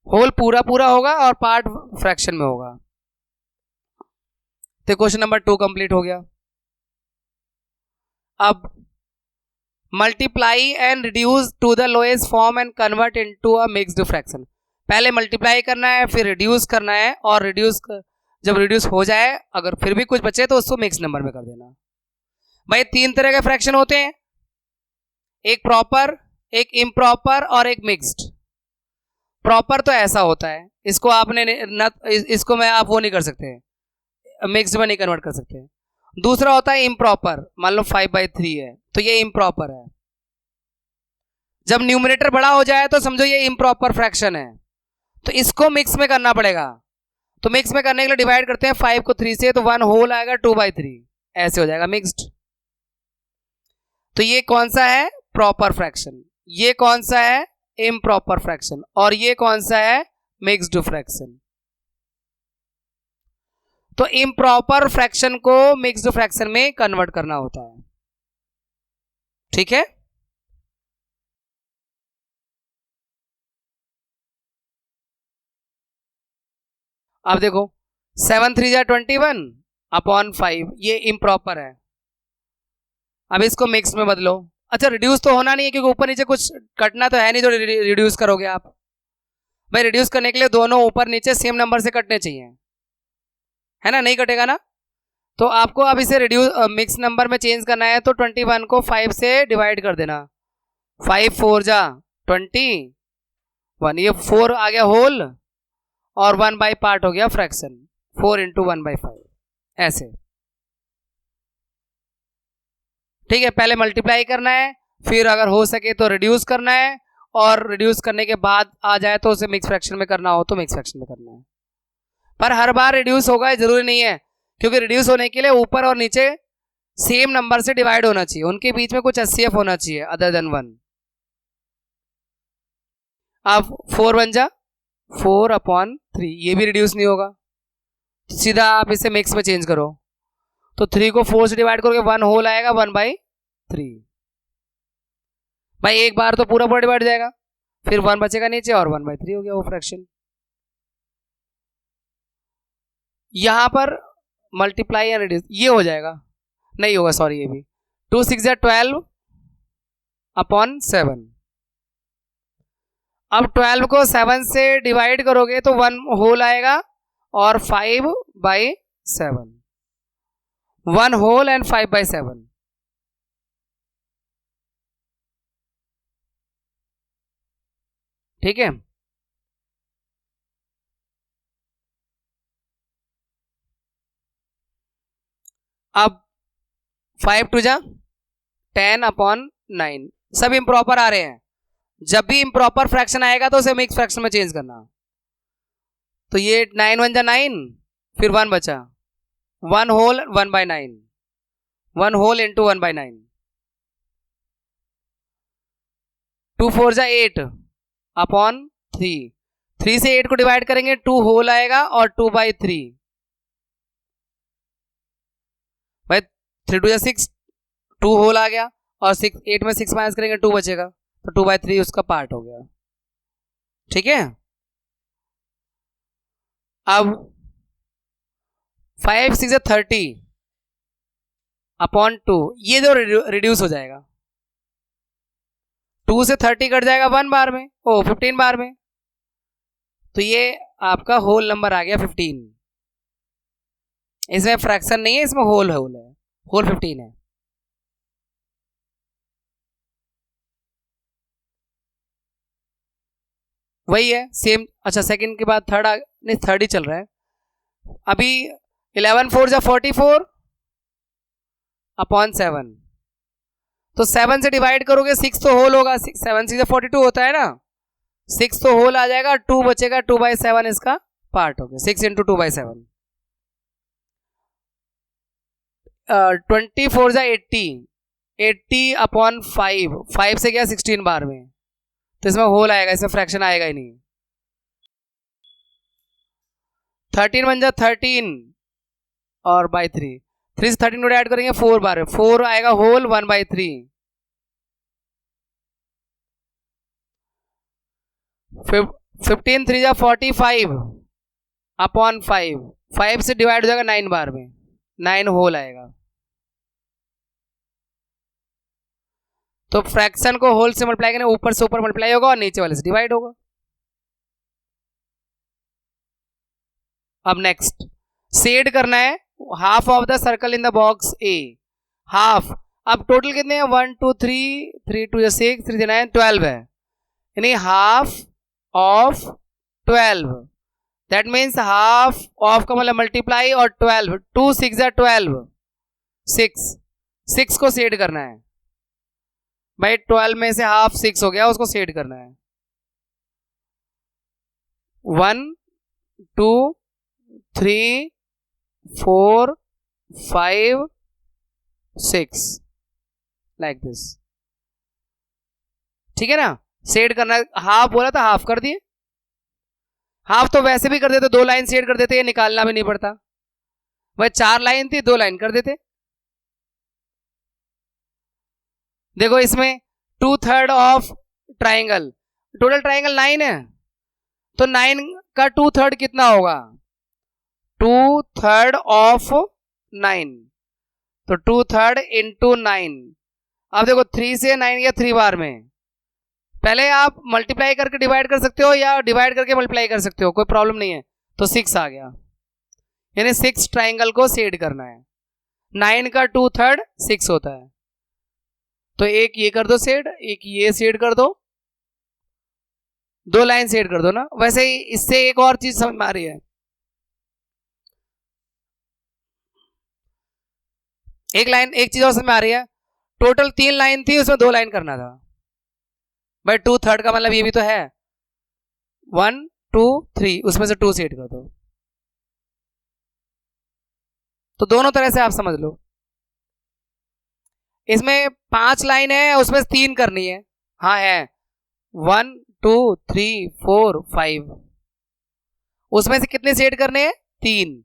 होल पूरा पूरा होगा और पार्ट फ्रैक्शन में होगा। तो क्वेश्चन नंबर 2 कंप्लीट हो गया। अब multiply and reduce to the lowest form and convert into a mixed fraction. पहले मल्टीप्लाई करना है, फिर रिड्यूस करना है, और जब रिड्यूस हो जाए अगर फिर भी कुछ बचे तो उसको मिक्स नंबर में कर देना। भाई 3 तरह के फ्रैक्शन होते हैं, एक प्रॉपर, एक इम्प्रॉपर और एक मिक्स्ड। प्रॉपर तो ऐसा होता है, इसको आपने इसको मैं आप वो नहीं कर सकते, मिक्स्ड में नहीं कन्वर्ट कर सकते। दूसरा होता है इम्प्रॉपर, मान लो 5/3 है तो ये इम्प्रॉपर है। जब न्यूमरेटर बड़ा हो जाए तो समझो ये इम्प्रॉपर फ्रैक्शन है, तो इसको मिक्स में करना पड़ेगा। तो मिक्स में करने के लिए डिवाइड करते हैं 5 को 3 से, तो 1 होल आएगा 2/3, ऐसे हो जाएगा मिक्स्ड। तो ये कौन सा है? Proper fraction. ये कौन सा है? Improper fraction. और ये कौन सा है? Mixed fraction. तो इम्प्रॉपर फ्रैक्शन को मिक्स्ड फ्रैक्शन में कन्वर्ट करना होता है, ठीक है। अब देखो 7 3 जा 21 अपॉन 5, ये इम्प्रॉपर है। अब इसको मिक्स में बदलो। अच्छा रिड्यूस तो होना नहीं है क्योंकि ऊपर नीचे कुछ कटना तो है नहीं, जो रिड्यूस करोगे आप। भाई रिड्यूस करने के लिए दोनों ऊपर नीचे सेम नंबर से कटने चाहिए, है ना, नहीं कटेगा ना। तो आपको अब इसे मिक्स नंबर में चेंज करना है, तो 21 को 5 से डिवाइड कर देना। 5 4 जा 21, ये 4 आ गया होल और 1 बाई पार्ट हो गया फ्रैक्शन, 4 इंटू 1/5 ऐसे, ठीक है। पहले मल्टीप्लाई करना है, फिर अगर हो सके तो रिड्यूस करना है, और रिड्यूस करने के बाद आ जाए तो उसे मिक्स फ्रैक्शन में करना हो तो मिक्स फ्रैक्शन में करना है। पर हर बार रिड्यूस होगा जरूरी नहीं है, क्योंकि रिड्यूस होने के लिए ऊपर और नीचे सेम नंबर से डिवाइड होना चाहिए, उनके बीच में कुछ HCF होना चाहिए अदर देन 1। अब 4 1 जा 4/3, ये भी रिड्यूस नहीं होगा, तो सीधा आप इसे मिक्स में चेंज करो। तो 3 को 4 से डिवाइड करोगे 1 होल आएगा 1/3। भाई एक बार तो पूरा पूरा डिवाइड जाएगा, फिर 1 बचेगा नीचे और 1/3 हो गया वो फ्रैक्शन। यहां पर मल्टीप्लाई या रिड्यूस ये हो जाएगा, नहीं होगा सॉरी, ये भी 2 6 जा 12/7। अब 12 को 7 से डिवाइड करोगे तो 1 होल आएगा और 5/7, 1 होल एंड 5/7, ठीक है। अब 5 2 जा 10/9, सब इम्प्रॉपर आ रहे हैं। जब भी इम्प्रॉपर फ्रैक्शन आएगा तो उसे मिक्स फ्रैक्शन में चेंज करना। तो ये 9 1 जा 9, फिर 1 बचा, 1 होल 1/9, 1 होल इंटू 1/9, 2 4 जा 8/3, 3 से 8 को डिवाइड करेंगे 2 होल आएगा और 2/3। भाई 3 2 जा 6, 2 होल आ गया और 8 में 6 माइनस करेंगे 2 बचेगा, तो 2/3 उसका पार्ट हो गया, ठीक है। अब 5 6 30/2, ये जो रिड्यूस हो जाएगा, 2 से 30 कट जाएगा 1 बार में, 15 बार में, तो ये आपका होल नंबर आ गया 15। इसमें फ्रैक्शन नहीं है, इसमें होल है, होल 15 है। वही है सेम। अच्छा सेकंड के बाद थर्ड नहीं, थर्ड ही चल रहा है अभी। 11 4 जा 44/7, तो 7 से डिवाइड करोगे 6 तो होल होगा, 7 6 42 होता है ना, 6 तो होल आ जाएगा, 2 बचेगा, 2/7 इसका पार्ट हो गया, 6 इंटू 2/7। 24 जा 80/5, 5 से गया 16 बार में, तो इसमें होल आएगा, इसमें फ्रैक्शन आएगा ही नहीं। 13 1 जा 13 और बाई 3, 3 से 13 को ऐड करेंगे 4 बार में, 4 आएगा होल 1/3। 15 3 जा 45/5, 5 से डिवाइड हो जाएगा 9 बार में, 9 होल आएगा। तो फ्रैक्शन को होल से मल्टीप्लाई करें, ऊपर से ऊपर मल्टीप्लाई होगा और नीचे वाले से डिवाइड होगा। अब नेक्स्ट शेड करना है half of the circle in the box A, half. अब टोटल कितने हैं, 1 2 3, 3 2 6, 3 9 12 है, यानी half of 12, that means half of का मतलब मल्टीप्लाई और 12, 2 6 12, 6 को शेड करना है भाई, 12 में से हाफ 6 हो गया, उसको शेड करना है। 1 2 3 4 5 6 लाइक दिस, ठीक है ना। शेड करना, हाफ बोला था हाफ कर दिए, हाफ तो वैसे भी कर देते, 2 लाइन शेड कर देते, ये निकालना भी नहीं पड़ता भाई। 4 लाइन थी, 2 लाइन कर देते। देखो इसमें 2/3 ऑफ ट्राइंगल, टोटल ट्राइंगल 9 है, तो 9 का 2/3 कितना होगा, 2/3 ऑफ 9, तो 2/3 इंटू 9। अब देखो 3 से 9 गया 3 बार में, पहले आप मल्टीप्लाई करके डिवाइड कर सकते हो या डिवाइड करके मल्टीप्लाई कर सकते हो, कोई प्रॉब्लम नहीं है। तो 6 आ गया, यानी 6 ट्राइंगल को शेड करना है। 9 का 2/3 6 होता है, तो एक ये कर दो शेड, एक ये शेड कर दो, 2 लाइन शेड कर दो ना। वैसे ही इससे एक और चीज समझ में आ रही है, एक चीज और समझ में आ रही है। टोटल 3 लाइन थी, उसमें 2 लाइन करना था भाई, 2/3 का मतलब ये भी तो है, 1 2 3, उसमें से 2 शेड कर दो। तो दोनों तरह से आप समझ लो। इसमें 5 लाइन है, उसमें 3 करनी है, हाँ है, 1 2 3 4 5, उसमें से कितने शेड करने हैं, 3,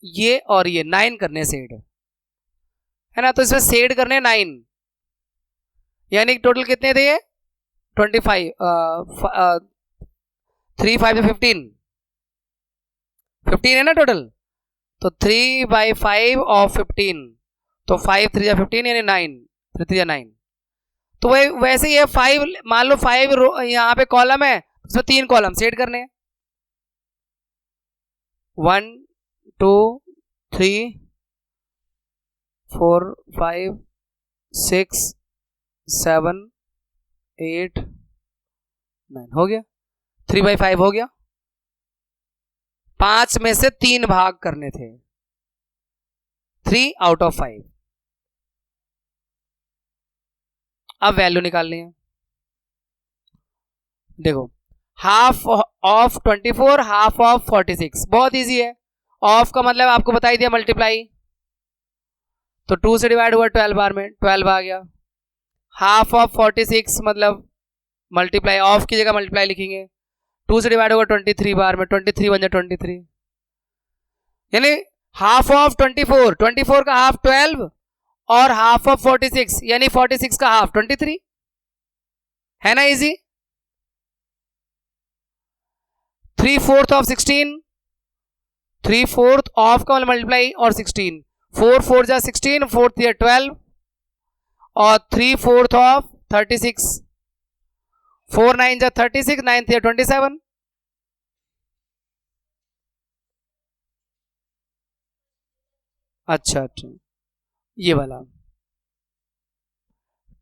ये और ये 9 करने शेड, है ना। तो इसमें शेड करने 9, यानी टोटल कितने थे ये, 25, 3 5 15, 15 है ना टोटल, तो 3/5 ऑफ 15, तो 5 3 15, यानी 9 3 3 9। तो वही वैसे ये 5, मान लो 5 यहाँ पे कॉलम है, उसमें 3 कॉलम सेट करने हैं, 1 2 3 4 5 6 7 8 9, हो गया, 3/5 हो गया। 5 में से 3 भाग करने थे, 3 आउट ऑफ 5। अब वैल्यू निकालनी है। देखो हाफ ऑफ 24, हाफ ऑफ 46, बहुत इजी है। ऑफ का मतलब आपको बता ही दिया मल्टीप्लाई, तो 2 से डिवाइड हुआ 12 बार में, 12 आ गया। हाफ ऑफ 46 मतलब मल्टीप्लाई, ऑफ की जगह मल्टीप्लाई लिखेंगे, 2 से डिवाइड होगा 23 बार में, 23 बन जाए 23, यानी हाफ ऑफ 24, 24 का हाफ 12 और हाफ ऑफ 46 यानी 46 का हाफ 23, है ना इजी। 3/4 ऑफ 16, 3/4 ऑफ का मल्टीप्लाई और 16, 4 4 जा 16, 4 3 12, और 3/4 ऑफ 36, 4 9 जा 36, 9 3 27। अच्छा, ये वाला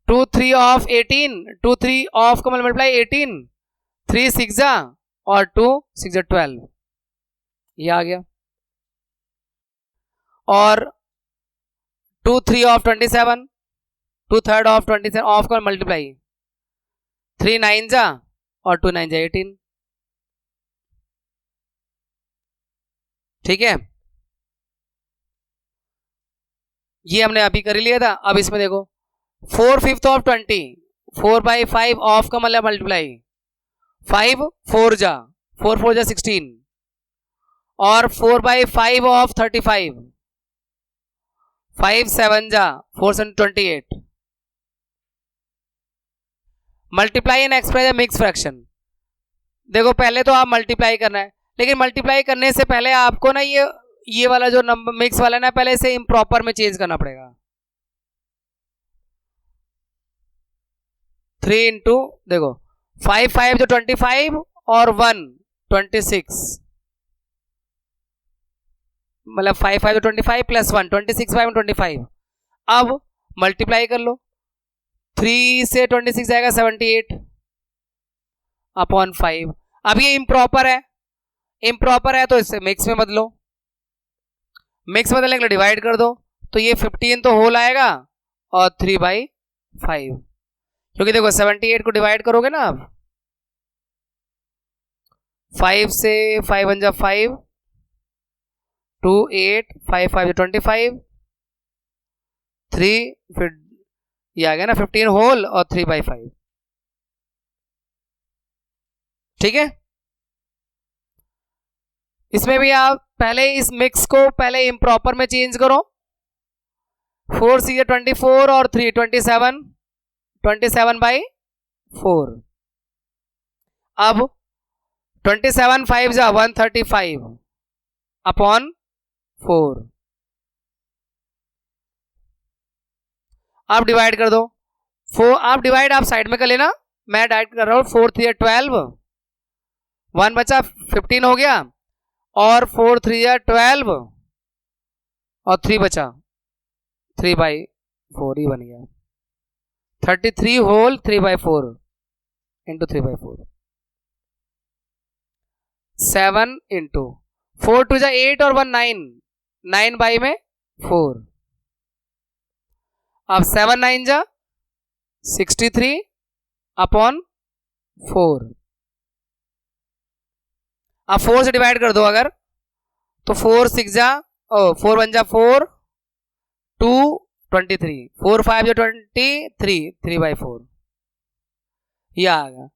2 3 ऑफ 18, 2 3 ऑफ का मल्टीप्लाई 18, 3 6 जा और 2 6 जा 12, ये आ गया। और 2 3 ऑफ 27, 2/3 ऑफ 27 ऑफ का मल्टीप्लाई, 3 9 जा और 2 9 जा 18, ठीक है। ये हमने अभी कर लिया था। अब इसमें देखो 4/5 ऑफ 20, 4/5 ऑफ का मतलब मल्टीप्लाई, 5 4 जा, 4 4 जा 16, और 4/5 ऑफ 35, 5 7 जा 4 7 28। Multiply and express mix fraction. देखो पहले तो आप मल्टीप्लाई करना है, लेकिन मल्टीप्लाई करने से पहले आपको ना ये वाला जो नंबर मिक्स वाला ना, पहले से इम्प्रॉपर में चेंज करना पड़ेगा। 3 इंटू देखो 5 5 जो 25 और 1 26, मतलब 5 5 जो 25 प्लस 1 26 5 25। अब मल्टीप्लाई कर लो, 3 से 26 जाएगा 78 अपॉन 5। अब ये इम्प्रॉपर है, इम्प्रॉपर है तो इससे मिक्स में बदलो, मिक्स बदलने के लिए डिवाइड कर दो, तो ये 15 तो होल आएगा और 3/5, क्योंकि देखो 78 को डिवाइड करोगे ना आप 5 से, 5 1 जा 5, 2 8, 5 5 25, 3 फिर ये आ गया ना 15 होल और 3/5। ठीक है, इसमें भी आप पहले इस मिक्स को पहले इम्प्रॉपर में चेंज करो, 4 सी 24 और 3 27, 27/4। अब 27 5 जा 135 अपॉन 4। आप डिवाइड कर दो, 4 आप डिवाइड आप साइड में कर लेना, मैं डायरेक्ट कर रहा हूं। 4 3 12, 1 बचा 15 हो गया, और 4 3 12 और 3 बचा 3/4 ही बन गया, 33 होल 3/4 इंटू 3/4, 7 इंटू 4 2 8 और 1 9, 9/4। अब 7 9 जा 63 अपॉन 4। अब 4 से डिवाइड कर दो अगर, तो 4 6 जा 4 1 जा 4, 2 23, 4 5 जा 23, 3/4 ये आ गया।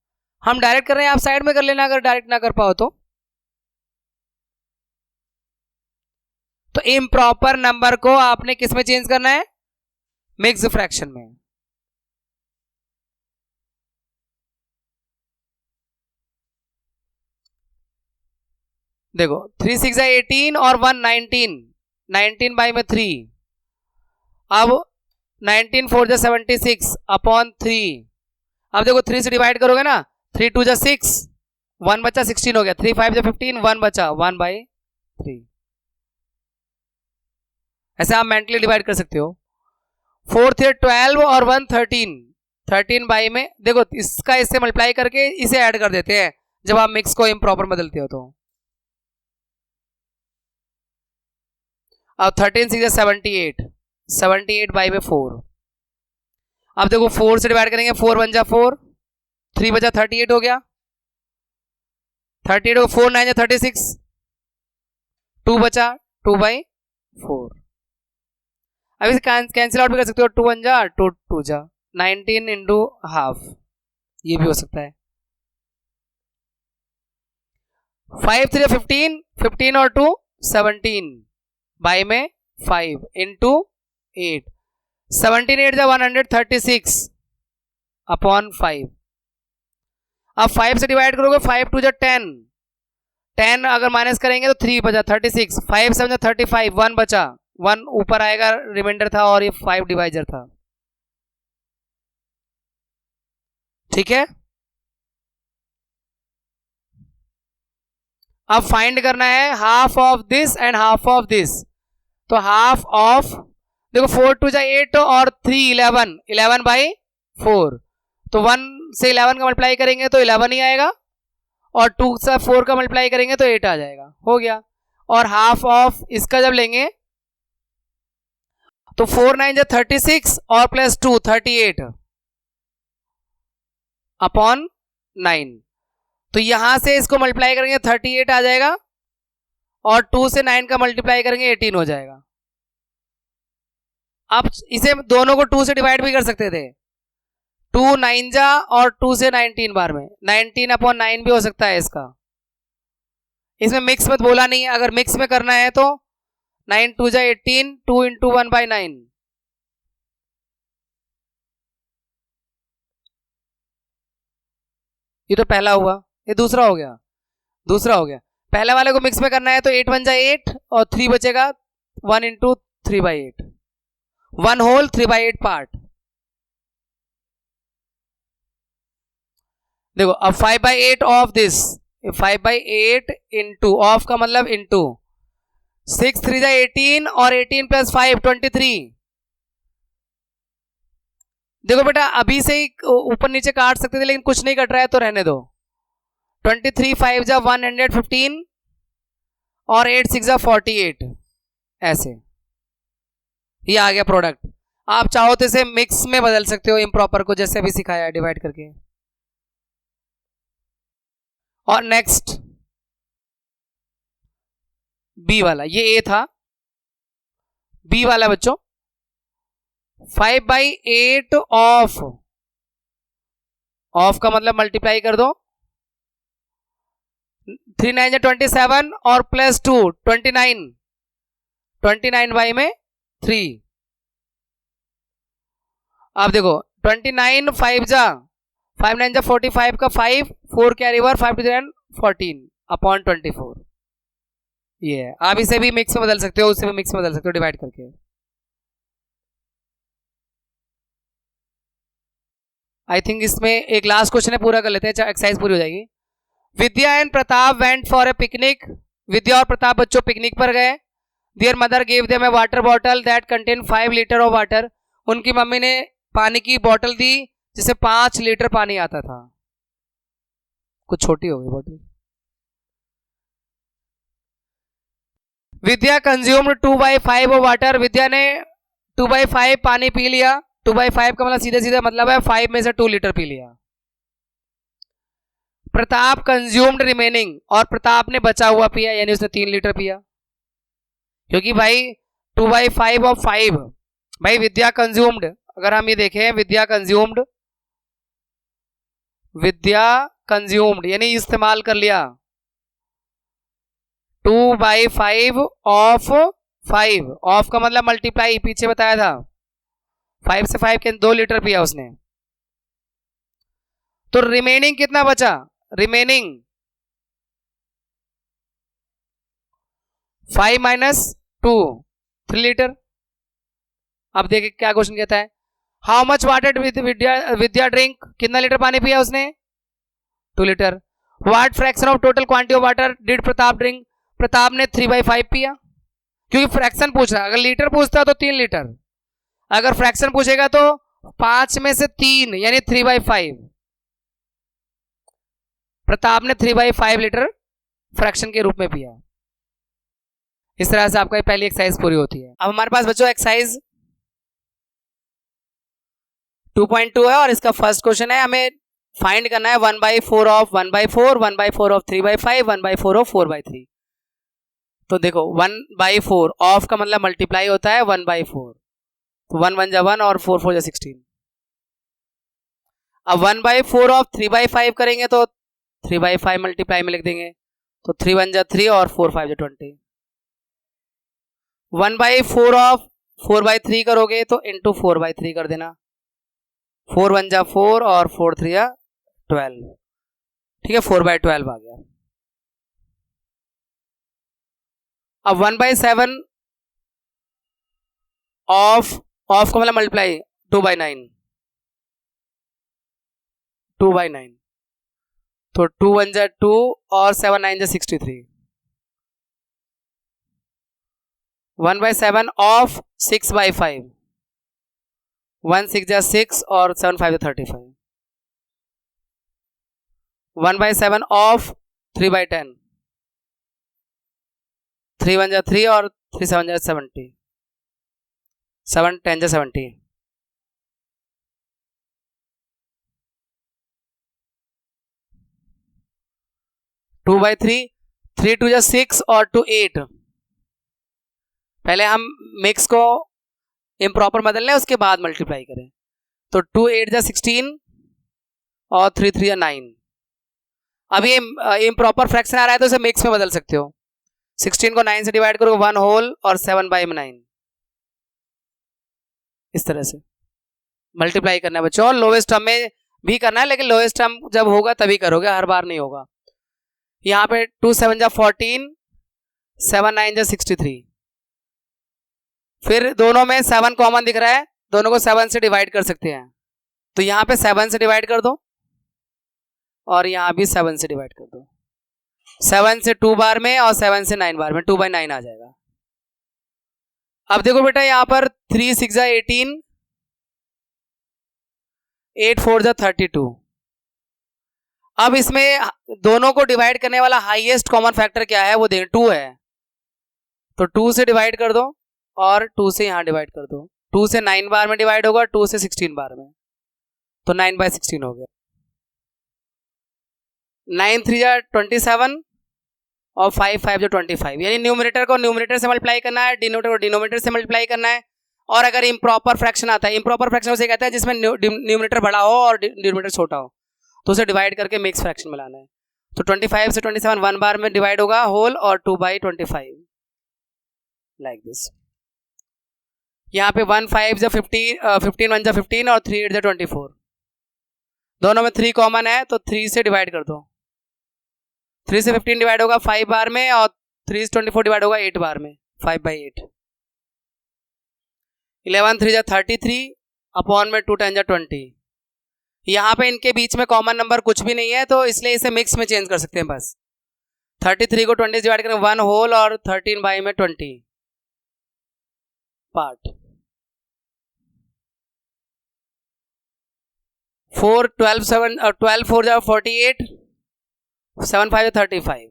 हम डायरेक्ट कर रहे हैं, आप साइड में कर लेना अगर डायरेक्ट ना कर पाओ तो इम्प्रॉपर नंबर को आपने किस में चेंज करना है, मिक्स फ्रैक्शन में। देखो 3 6 18 और 1 19, 19/3। अब 19 4 जा 76 अपॉन 3। अब देखो 3 से डिवाइड करोगे ना, 3 2 जा 6, 1 बचा 16 हो गया, 3 5 जा 15, 1 बचा 1/3। ऐसे आप मेंटली डिवाइड कर सकते हो। 4 3 12 और 1 13, 13 बाई में देखो इसका इससे मल्टीप्लाई करके इसे ऐड कर देते हैं जब आप मिक्स को इम्प्रॉपर बदलते हो तो। अब 13 6 78, 78/4। अब देखो 4 से डिवाइड करेंगे, 4 1 जा 4, 3 बचा 38 हो गया, 38 4 9 जा 36, 2 बचा 2/4। अब इसे कैंसिल आउट भी कर सकते हो, 2 1 जा 2 2 जा 19 इंटू हाफ, ये भी हो सकता है। 5 3 15, 15 और 2 17 बाई में 5 इंटू 8, 17 8 जा 136 अपॉन 5। अब 5 से डिवाइड करोगे, 5 2 जा 10, 10 अगर माइनस करेंगे तो 3 बचा 36, 5 7 जा 35, 1 बचा, 1 ऊपर आएगा रिमाइंडर था और ये 5 डिवाइजर था। ठीक है, अब फाइंड करना है half of this and half of this. तो हाफ ऑफ देखो 4 2 जा 8 और 3 11, 11/4। तो 1 से 11 का मल्टीप्लाई करेंगे तो 11 ही आएगा, और 2 से 4 का मल्टीप्लाई करेंगे तो 8 आ जाएगा, हो गया। और हाफ ऑफ इसका जब लेंगे तो 4 9 जा 36 और प्लस 2 38 अपॉन 9। तो यहां से इसको मल्टीप्लाई करेंगे 38 आ जाएगा, और 2 से 9 का मल्टीप्लाई करेंगे 18 हो जाएगा। अब इसे दोनों को 2 से डिवाइड भी कर सकते थे, 2 9 जा और 2 से 19 बार में 19 अपॉन 9 भी हो सकता है इसका। इसमें मिक्स मत बोला नहीं, अगर मिक्स में करना है तो 9 2 जा 18, 2 इंटू 1/9। ये तो पहला हुआ, ये दूसरा हो गया, दूसरा हो गया। पहले वाले को मिक्स में करना है तो 8 1 जा 8 और 3 बचेगा, 1 इंटू 3/8, 1 होल 3/8 पार्ट। देखो अब 5/8 ऑफ दिस, 5/8 इंटू, ऑफ का मतलब इंटू 6 3 जा 18 और 18 प्लस 5 23। देखो बेटा अभी से ही ऊपर नीचे काट सकते थे लेकिन कुछ नहीं कट रहा है तो रहने दो। 23 5 जा 115 और 8 6 जा 48, ऐसे ये आ गया प्रोडक्ट। आप चाहो तो इसे मिक्स में बदल सकते हो इम्प्रॉपर को, जैसे अभी सिखाया है डिवाइड करके। और नेक्स्ट बी वाला, ये ए था, बी वाला बच्चों 5/8 ऑफ, ऑफ का मतलब मल्टीप्लाई कर दो, 3 9 जा 27 और प्लस 2 29, 29 में 3। अब देखो 29 5 जा 5 9 जा 45 का 5 4 कैरी ओवर 5 2 14 अपॉन 24। ये है, आप इसे भी मिक्स में बदल सकते हो, उससे भी मिक्स में बदल सकते हो डिवाइड करके। आई थिंक इसमें एक लास्ट क्वेश्चन है, पूरा कर लेते हैं, एक्सरसाइज पूरी हो जाएगी। Vidya and Pratap went for a picnic, Vidya और प्रताप बच्चों पिकनिक पर गए। Their mother gave them a water bottle that contain 5 litre of water, उनकी मम्मी ने पानी की बोतल दी जिसे 5 लीटर पानी आता था। कुछ छोटी हो गई बोतल। विद्या कंज्यूम्ड 2/5 ऑफ वाटर, विद्या ने 2/5 पानी पी लिया। 2/5 का मतलब सीधे सीधे मतलब है 5 में से 2 लीटर पी लिया। प्रताप कंज्यूम्ड रिमेनिंग, और प्रताप ने बचा हुआ पिया, यानी उसने 3 लीटर पिया। क्योंकि भाई 2/5 ऑफ 5, भाई विद्या कंज्यूम्ड, अगर हम ये देखें विद्या कंज्यूम्ड यानी इस्तेमाल कर लिया 2/5 ऑफ 5, ऑफ का मतलब मल्टीप्लाई, पीछे बताया था 5 से 5 के 2 लीटर पिया उसने। तो रिमेनिंग कितना बचा, रिमेनिंग 5 माइनस 2 3 लीटर। अब देखिए क्या क्वेश्चन कहता है, how much water Vidya drink, कितना लीटर पानी पिया उसने 2 litre. What fraction of total quantity of water did Pratap drink, Pratap ने 3/5 पिया। क्योंकि फ्रैक्शन पूछ रहा है, अगर लीटर पूछता तो 3 लीटर, अगर फ्रैक्शन पूछेगा तो 5 में से 3 यानी 3/5। प्रताप ने 3/5 लीटर फ्रैक्शन के रूप में पिया। इस तरह से आपका पहली एक्सरसाइज पूरी होती है। अब हमारे पास बच्चों एक्सरसाइज 2.2 है और इसका फर्स्ट क्वेश्चन है, हमें फाइंड करना है 1/4 ऑफ 1/4, 1/4 ऑफ 3/5, 1/4 ऑफ 4/3। तो देखो 1/4 ऑफ का मतलब मल्टीप्लाई होता है 1/4, तो 1 1 जा 1 और 4 4 जा 16। अब 1/4 ऑफ 3/5 करेंगे तो 3/5 मल्टीप्लाई में लिख देंगे, तो 3 1 जा 3 और 4 5 जा 20। 1/4 ऑफ 4/3 करोगे तो इंटू 4/3 कर देना, 4 1 जा 4 और 4 3 जा 12, ठीक है 4/12 आ गया। अब 1/7 ऑफ का मतलब मल्टीप्लाई 2/9, 2/9, तो 2 1 जा 2 और 7 9 जा 63। 1/7 ऑफ 6/5, 1 6 जा 6 और 7 5 जा 35। 1/7 ऑफ 3/10, 3 1 जा 3 और 3 7 जा 70, 7 10 जा 70। 2/3, 3 2 जा 6 और 2 8। पहले हम मिक्स को इम्प्रॉपर बदल लें, उसके बाद मल्टीप्लाई करें, तो 2 8 जा 16 और 3 3 जा 9। अब ये इम्प्रॉपर फ्रैक्शन आ रहा है तो इसे मिक्स में बदल सकते हो। 16 को 9 से डिवाइड करो 1 होल और 7/9, इस तरह से मल्टीप्लाई करना है बच्चों। और लोएस्ट टर्म में भी करना है, लेकिन लोएस्ट टर्म जब होगा तभी करोगे, हर बार नहीं होगा। यहाँ पे 2 7 जा 14, 7 9 जा 63। फिर दोनों में 7 कॉमन दिख रहा है, दोनों को 7 से डिवाइड कर सकते हैं, तो यहाँ पे 7 से डिवाइड कर दो और यहाँ भी 7 से डिवाइड कर दो। 7 से 2 बार में और 7 से 9 बार में 2/9 आ जाएगा। अब देखो बेटा यहाँ पर 3 6 18, 8 4 32। अब इसमें दोनों को डिवाइड करने वाला हाईएस्ट कॉमन फैक्टर क्या है वो देखें, 2 है। तो 2 से डिवाइड कर दो और 2 से यहाँ डिवाइड कर दो। 2 से 9 बार में डिवाइड होगा, 2 से 16 बार में, तो 9/16 हो गया। 9 3 27 और 5 5 25। यानी न्यूमरेटर को न्यूमरेटर से मल्टीप्लाई करना है, डिनोमिनेटर को डिनोमिनेटर से मल्टीप्लाई करना है। और अगर इम्प्रॉपर फ्रैक्शन आता है, इम्प्रॉपर फ्रैक्शन उसे कहते हैं जिसमें न्यूमरेटर बड़ा हो और डिनोमिनेटर छोटा हो, तो उसे डिवाइड करके मिक्स फ्रैक्शन में लाना है। तो 25 से 27 1 बार में डिवाइड होगा होल, और 2/25 लाइक दिस। यहाँ पे 1 5 जा 15, 15 1 जा 15 और 3 8 जा 24। दोनों में 3 कॉमन है, तो 3 से डिवाइड कर दो। 3 से 15 डिवाइड होगा 5 बार में, और 3 से 24 डिवाइड होगा 8 बार में, 5/8। 11 3 जा 33 अपॉन में 2 10 जा 20। यहाँ पे इनके बीच में कॉमन नंबर कुछ भी नहीं है, तो इसलिए इसे मिक्स में चेंज कर सकते हैं बस। 33 को 20 से डिवाइड करें 1 होल, और 13 बाई में 20 पार्ट। 4 12 7 12 4 जा 48, 7 5 जा 35।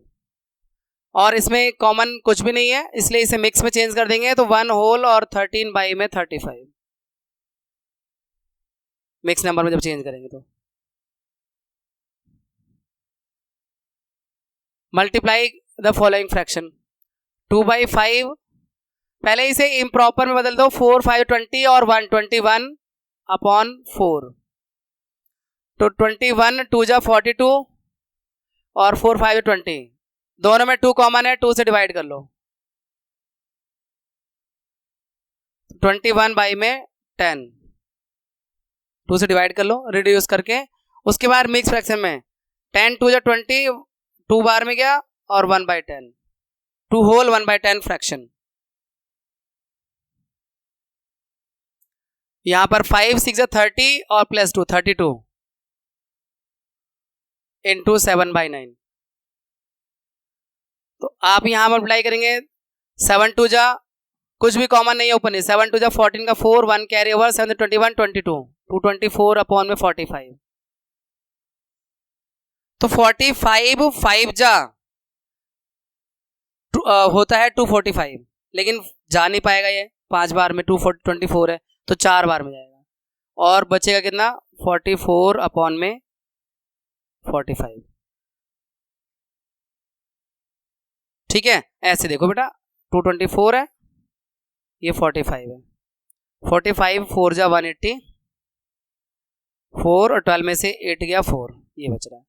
और इसमें कॉमन कुछ भी नहीं है, इसलिए इसे मिक्स में चेंज कर देंगे, तो 1 होल और 13 बाई में 35 मिक्स नंबर में जब चेंज करेंगे तो। Multiply the following fraction. 2/5, पहले इसे इम्प्रॉपर में बदल दो। 4 5 20 और 1 21 अपॉन 4। तो 21 2 जा 42 और 4 5 20। दोनों में 2 कॉमन है, 2 से डिवाइड कर लो। 21 बाई में 10, 2 से डिवाइड कर लो रिड्यूस करके। उसके बाद मिक्स फ्रैक्शन में 10 2 जा 20, 2 बार में गया, और 1/10, 2 होल 1/10 फ्रैक्शन। यहां पर 5 6 जा 30 और प्लस 2 32 इंटू 7/9। तो आप यहां मल्टीप्लाई करेंगे। 7 2 जा कुछ भी कॉमन नहीं है ऊपर नहीं, 7 2 जा 14 का 4, 1 कैरी ओवर, 7 21 22, 224 अपॉन में 45। तो 45 5 जा होता है 245, लेकिन जा नहीं पाएगा ये 5 बार में, 224 है तो 4 बार में जाएगा, और बचेगा कितना 44 अपॉन में 45। ठीक है, ऐसे देखो बेटा 224 है, ये 45 है। 45 4 जा 180, 4 और 12 में से 8 गया 4, ये बच रहा है।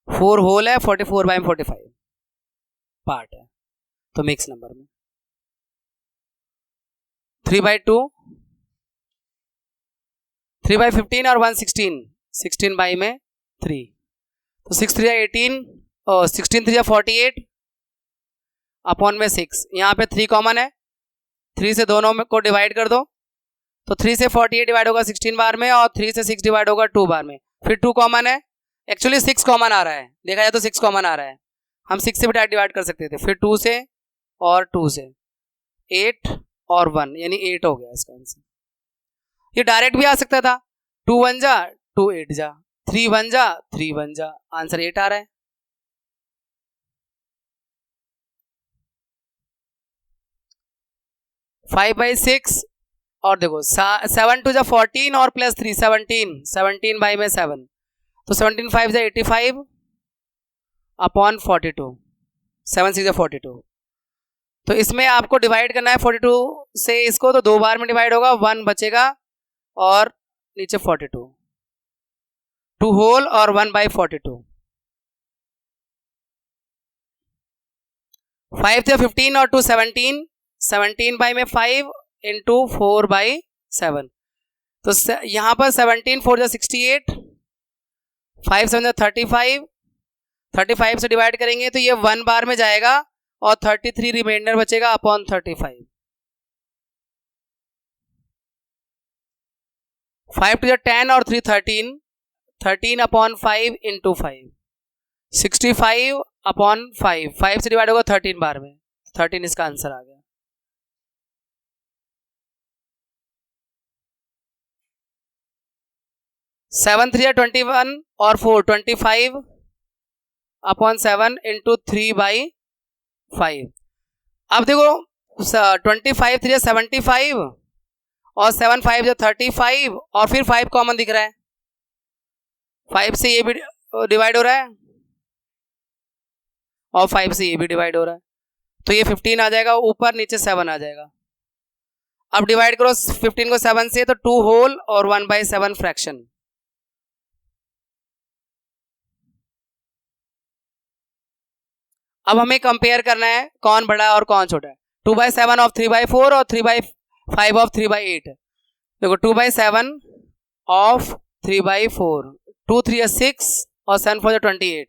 4 होल है, 44/45 पार्ट है, तो मिक्स नंबर में 3/2, 3/15 और 116, 16 बाई में 3, तो 6 3 जा 18 और 16 3 जा 48 अपॉन में 6। यहाँ पे 3 कॉमन है, 3 से दोनों में को डिवाइड कर दो, तो 3 से 48 डिवाइड होगा 16 बार में, और 3 से 6 डिवाइड होगा 2 बार में। फिर 2 कॉमन है, एक्चुअली 6 कॉमन आ रहा है, देखा जाए तो 6 कॉमन आ रहा है, हम 6 से भी डिवाइड कर सकते थे। फिर 2 से और 2 से 8 और 1, यानी 8 हो गया इसका आंसर। ये डायरेक्ट भी आ सकता था, 2 1 जा 2 8 जा, 3 1 जा 3 1 जा, आंसर 8 आ रहा है। फाइव बाई 6 और देखो 7 2 जा 14 और प्लस 3 17, 17 बाई में 7, तो 17 5 जा 85 अपॉन 42, 7 6 जा 42। तो इसमें आपको डिवाइड करना है 42 से इसको, तो 2 बार में डिवाइड होगा, 1 बचेगा और नीचे 42, 2 होल और 1/42। 5 से 15 और 2 17, 17 बाई में 5 इंटू 4/7। तो यहाँ पर 17 4 जा 68, 5 7 जा 35, 35 से डिवाइड करेंगे तो ये 1 बार में जाएगा, और 33 रिमाइंडर बचेगा अपॉन 35। 5 2 जा 10 और 3 13, 13 अपॉन 5 इंटू 5, 65/5, 5 से डिवाइड होगा 13 बार में, 13 इसका आंसर आ गया। सेवन 3 21 और 4 25/7 इंटू 3/5। अब देखो 25 3 75 और 7 5 35 और फिर 5 कॉमन दिख रहा है, 5 से ये भी डिवाइड हो रहा है और 5 से ये भी डिवाइड हो रहा है, तो ये 15 आ जाएगा, ऊपर नीचे 7 आ जाएगा। अब डिवाइड करो 15 को 7 से, तो 2 होल और 1/7 फ्रैक्शन। अब हमें कंपेयर करना है कौन बड़ा है और कौन छोटा है। 2/7 ऑफ 3/4 और 3/5 ऑफ 3/8। देखो 2/7 ऑफ 3/4, 2 3 6 और 7 4 28,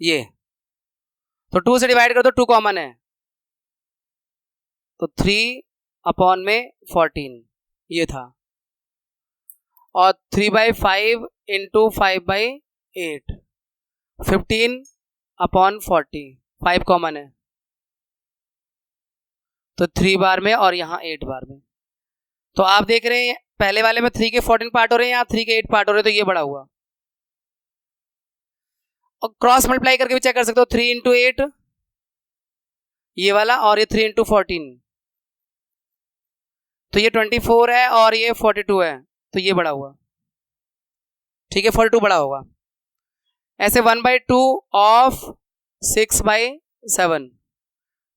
ये तो 2 से डिवाइड कर दो, 2 कॉमन है, तो 3/14 ये था, और 3/5 इंटू 5/8 15/40, 5 कॉमन है, तो 3 बार में और यहाँ 8 बार में। तो आप देख रहे हैं पहले वाले में 3 के 14 पार्ट हो रहे हैं, यहाँ 3 के 8 पार्ट हो रहे हैं, तो ये बड़ा हुआ। और क्रॉस मल्टीप्लाई करके भी चेक कर सकते हो, 3 इंटू 8 ये वाला, और ये 3 इंटू 14, तो ये 24 है और ये 42 है, तो ये बड़ा हुआ। ठीक है, 42 बड़ा होगा। ऐसे 1/2 ऑफ 6/7,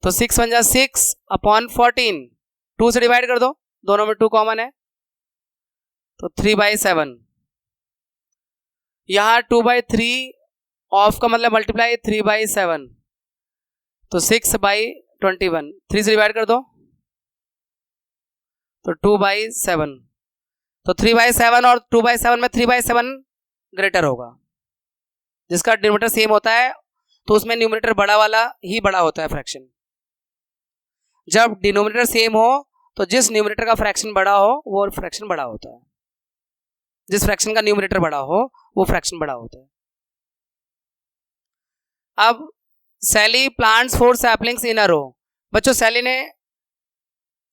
तो 6 1 6/14, 2 से डिवाइड कर दो, दोनों में 2 कॉमन है, तो 3/7। यहाँ 2/3 ऑफ का मतलब मल्टीप्लाई 3/7, तो 6/21, 3 से डिवाइड कर दो, तो 2/7, तो 3/7 और 2/7 में 3/7 ग्रेटर होगा। जिसका डिनोमिनेटर सेम होता है तो उसमें न्यूमरेटर बड़ा वाला ही बड़ा होता है फ्रैक्शन। जब डिनोमिनेटर सेम हो तो जिस न्यूमरेटर का फ्रैक्शन बड़ा हो वो फ्रैक्शन बड़ा होता है, जिस फ्रैक्शन का न्यूमरेटर बड़ा हो वो फ्रैक्शन बड़ा होता है। अब सैली प्लांट्स 4 सैपलिंग्स इन अ रो। बच्चों सैली ने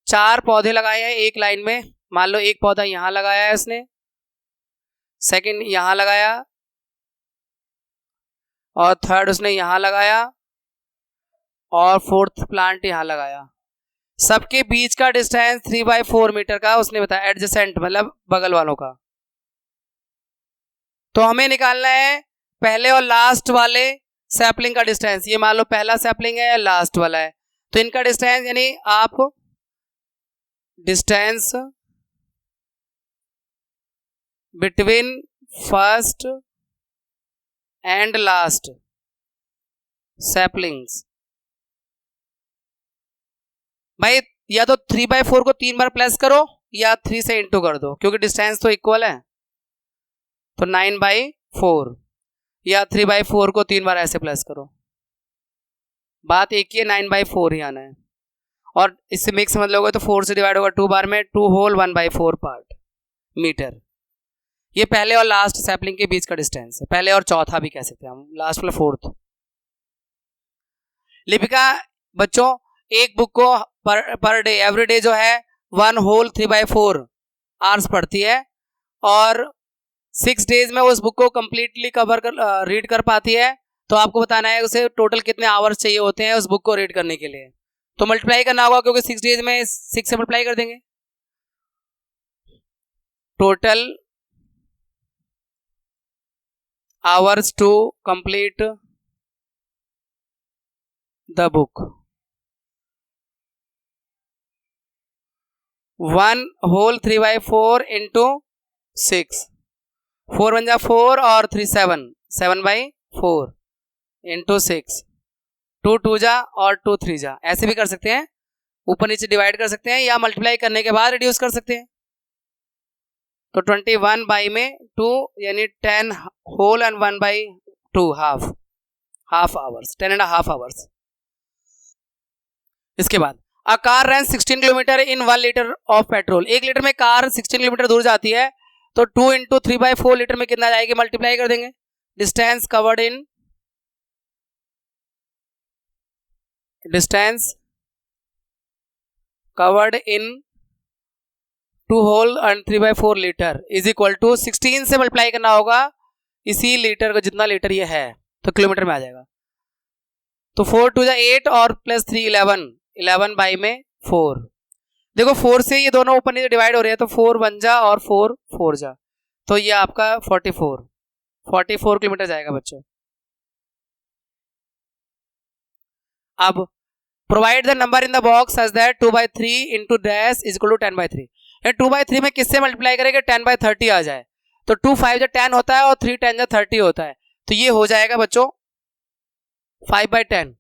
4 पौधे लगाए हैं एक लाइन में। मान लो एक पौधा यहां लगाया है उसने, सेकंड यहां लगाया, और थर्ड उसने यहां लगाया, और फोर्थ प्लांट यहां लगाया। सबके बीच का डिस्टेंस 3/4 मीटर का उसने बताया, एडजेसेंट मतलब बगल वालों का। तो हमें निकालना है पहले और लास्ट वाले सैपलिंग का डिस्टेंस। ये मान लो पहला सैपलिंग है या लास्ट वाला है, तो इनका डिस्टेंस, यानी आप distance between first and last saplings, भाई या तो 3/4 को 3 बार प्लस करो या 3 से इंटू कर दो, क्योंकि डिस्टेंस तो इक्वल है, तो 9/4, या 3/4 को 3 बार ऐसे प्लस करो। बात एक ही है, 9/4 ही आना है। और इससे मिक्स मत लोगे तो 4 से डिवाइड होगा 2 बार में, 2 होल 1/4 पार्ट मीटर। ये पहले और लास्ट सैपलिंग के बीच का डिस्टेंस है, पहले और चौथा भी कह सकते हैं हम, लास्ट वाला फोर्थ। लिपिका बच्चों एक बुक को पर डे एवरी डे जो है 1 होल 3/4 आवर्स पढ़ती है, और 6 डेज में उस बुक को कंप्लीटली कवर कर रीड कर पाती है। तो आपको बताना है उसे टोटल कितने आवर्स चाहिए होते हैं उस बुक को रीड करने के लिए। तो मल्टीप्लाई करना होगा, क्योंकि 6 डेज में 6 से मल्टीप्लाई कर देंगे। Total hours to complete the book, 1 whole 3/4 into 6, 4 1 4 और 3 7, 7/4 इंटू 6, 2 2 जा और 2 3 जा, ऐसे भी कर सकते हैं, ऊपर नीचे डिवाइड कर सकते हैं, या मल्टीप्लाई करने के बाद रिड्यूस कर सकते हैं। तो 21 बाई में 2, यानी 10 whole and 1/2 half hours, 10.5 hours. इसके बाद a car run 16 kilometre in 1 litre of petrol. 1 litre में कार 16 किलोमीटर दूर जाती है, तो 2 इंटू 3/4 लीटर में कितना जाएगी, मल्टीप्लाई कर देंगे। Distance covered in two whole and 3/4 litre is equal to 16 से मल्टीप्लाई करना होगा इसी लीटर का, जितना लीटर ये है तो किलोमीटर में आ जाएगा। तो 4 टू 8 और प्लस 3 11 बाई में 4। देखो 4 से ये दोनों ऊपर नीचे डिवाइड हो रहे हैं तो 4 1 जा और 4 4 जा, तो ये आपका 44 किलोमीटर जाएगा बच्चों। अब provide the number in the box such that 2/3 into dash is equal to 10/3। 2/3 में किससे मल्टीप्लाई करेंगे 10/30 आ जाए, तो 2 5 जा 10 होता है और 3 10 जा 30 होता है, तो ये हो जाएगा बच्चों 5/10।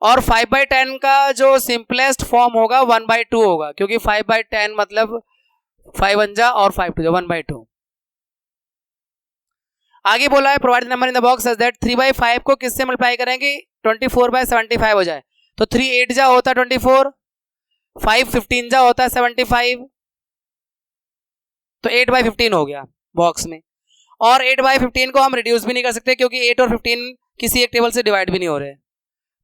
और 5/10 का जो सिंपलेस्ट फॉर्म होगा 1/2 होगा, क्योंकि 5/10 मतलब 5 1 जा और 5 2 जा 1/2। आगे बोला है provide number in the box such that 3/5 को किससे मल्टीप्लाई करेंगे 24/75 हो जाए, तो 3 8 जा होता है 24, 5 15 जा होता है 75, तो 8/15 हो गया बॉक्स में। और 8/15 को हम रिड्यूस भी नहीं कर सकते क्योंकि 8 और 15 किसी एक टेबल से डिवाइड भी नहीं हो रहे,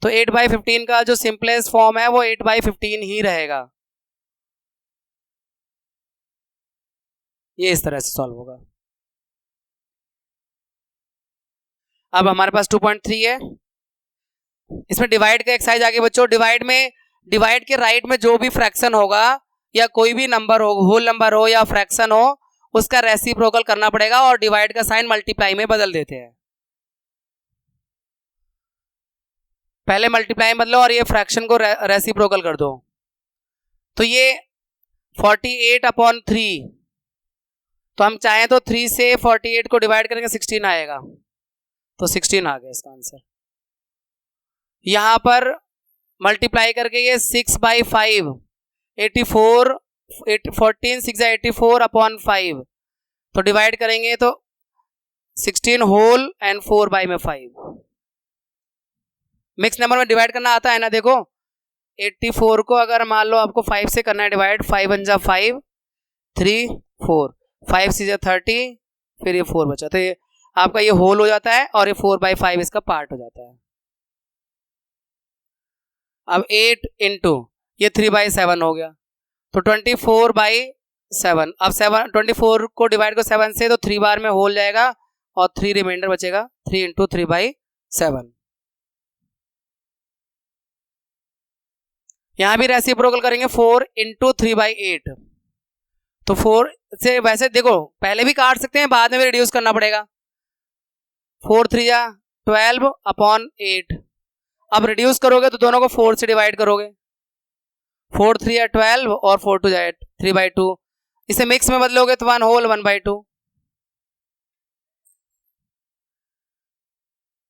तो 8/15 का जो सिंपलेस्ट फॉर्म है वो 8/15 ही रहेगा। ये इस तरह से सॉल्व होगा। अब हमारे पास 2.3 है, इसमें डिवाइड का एक्सरसाइज आगे बच्चों। डिवाइड के राइट में जो भी फ्रैक्शन होगा या कोई भी नंबर हो, होल नंबर हो या फ्रैक्शन हो, उसका रेसिप्रोकल करना पड़ेगा और डिवाइड का साइन मल्टीप्लाई में बदल देते हैं। पहले मल्टीप्लाई बदलो और ये फ्रैक्शन को रेसिप्रोकल कर दो, तो ये 48/3, तो हम चाहें तो 3 से 48 को डिवाइड करेंगे 16 आएगा, तो 16 आ गया इसका आंसर। यहां पर मल्टीप्लाई करके ये 6/5 84 14 6 84/5, तो डिवाइड करेंगे तो 16 होल एंड 4/5। मिक्स नंबर में डिवाइड करना आता है ना, देखो 84 को अगर मान लो आपको 5 से करना है डिवाइड, 5 1 जा 5 3 4 5 6 जा 30, फिर ये 4 बचा, तो ये आपका ये होल हो जाता है और ये 4/5 इसका पार्ट हो जाता है। अब 8 इंटू ये 3/7 हो गया, तो 24/7। अब 24 को डिवाइड को 7 से, तो 3 बार में होल जाएगा और 3 रिमाइंडर बचेगा, 3 इंटू 3/7। यहां भी रेसिप्रोकल करेंगे 4 इंटू 3/8, तो 4 से वैसे देखो पहले भी काट सकते हैं, बाद में भी रिड्यूस करना पड़ेगा। 4 3 जा 12/8, अब रिड्यूस करोगे तो दोनों को 4 से डिवाइड करोगे, 4 3 या 12 और 4 2 जा 3/2, इसे मिक्स में बदलोगे तो 1 होल 1/2।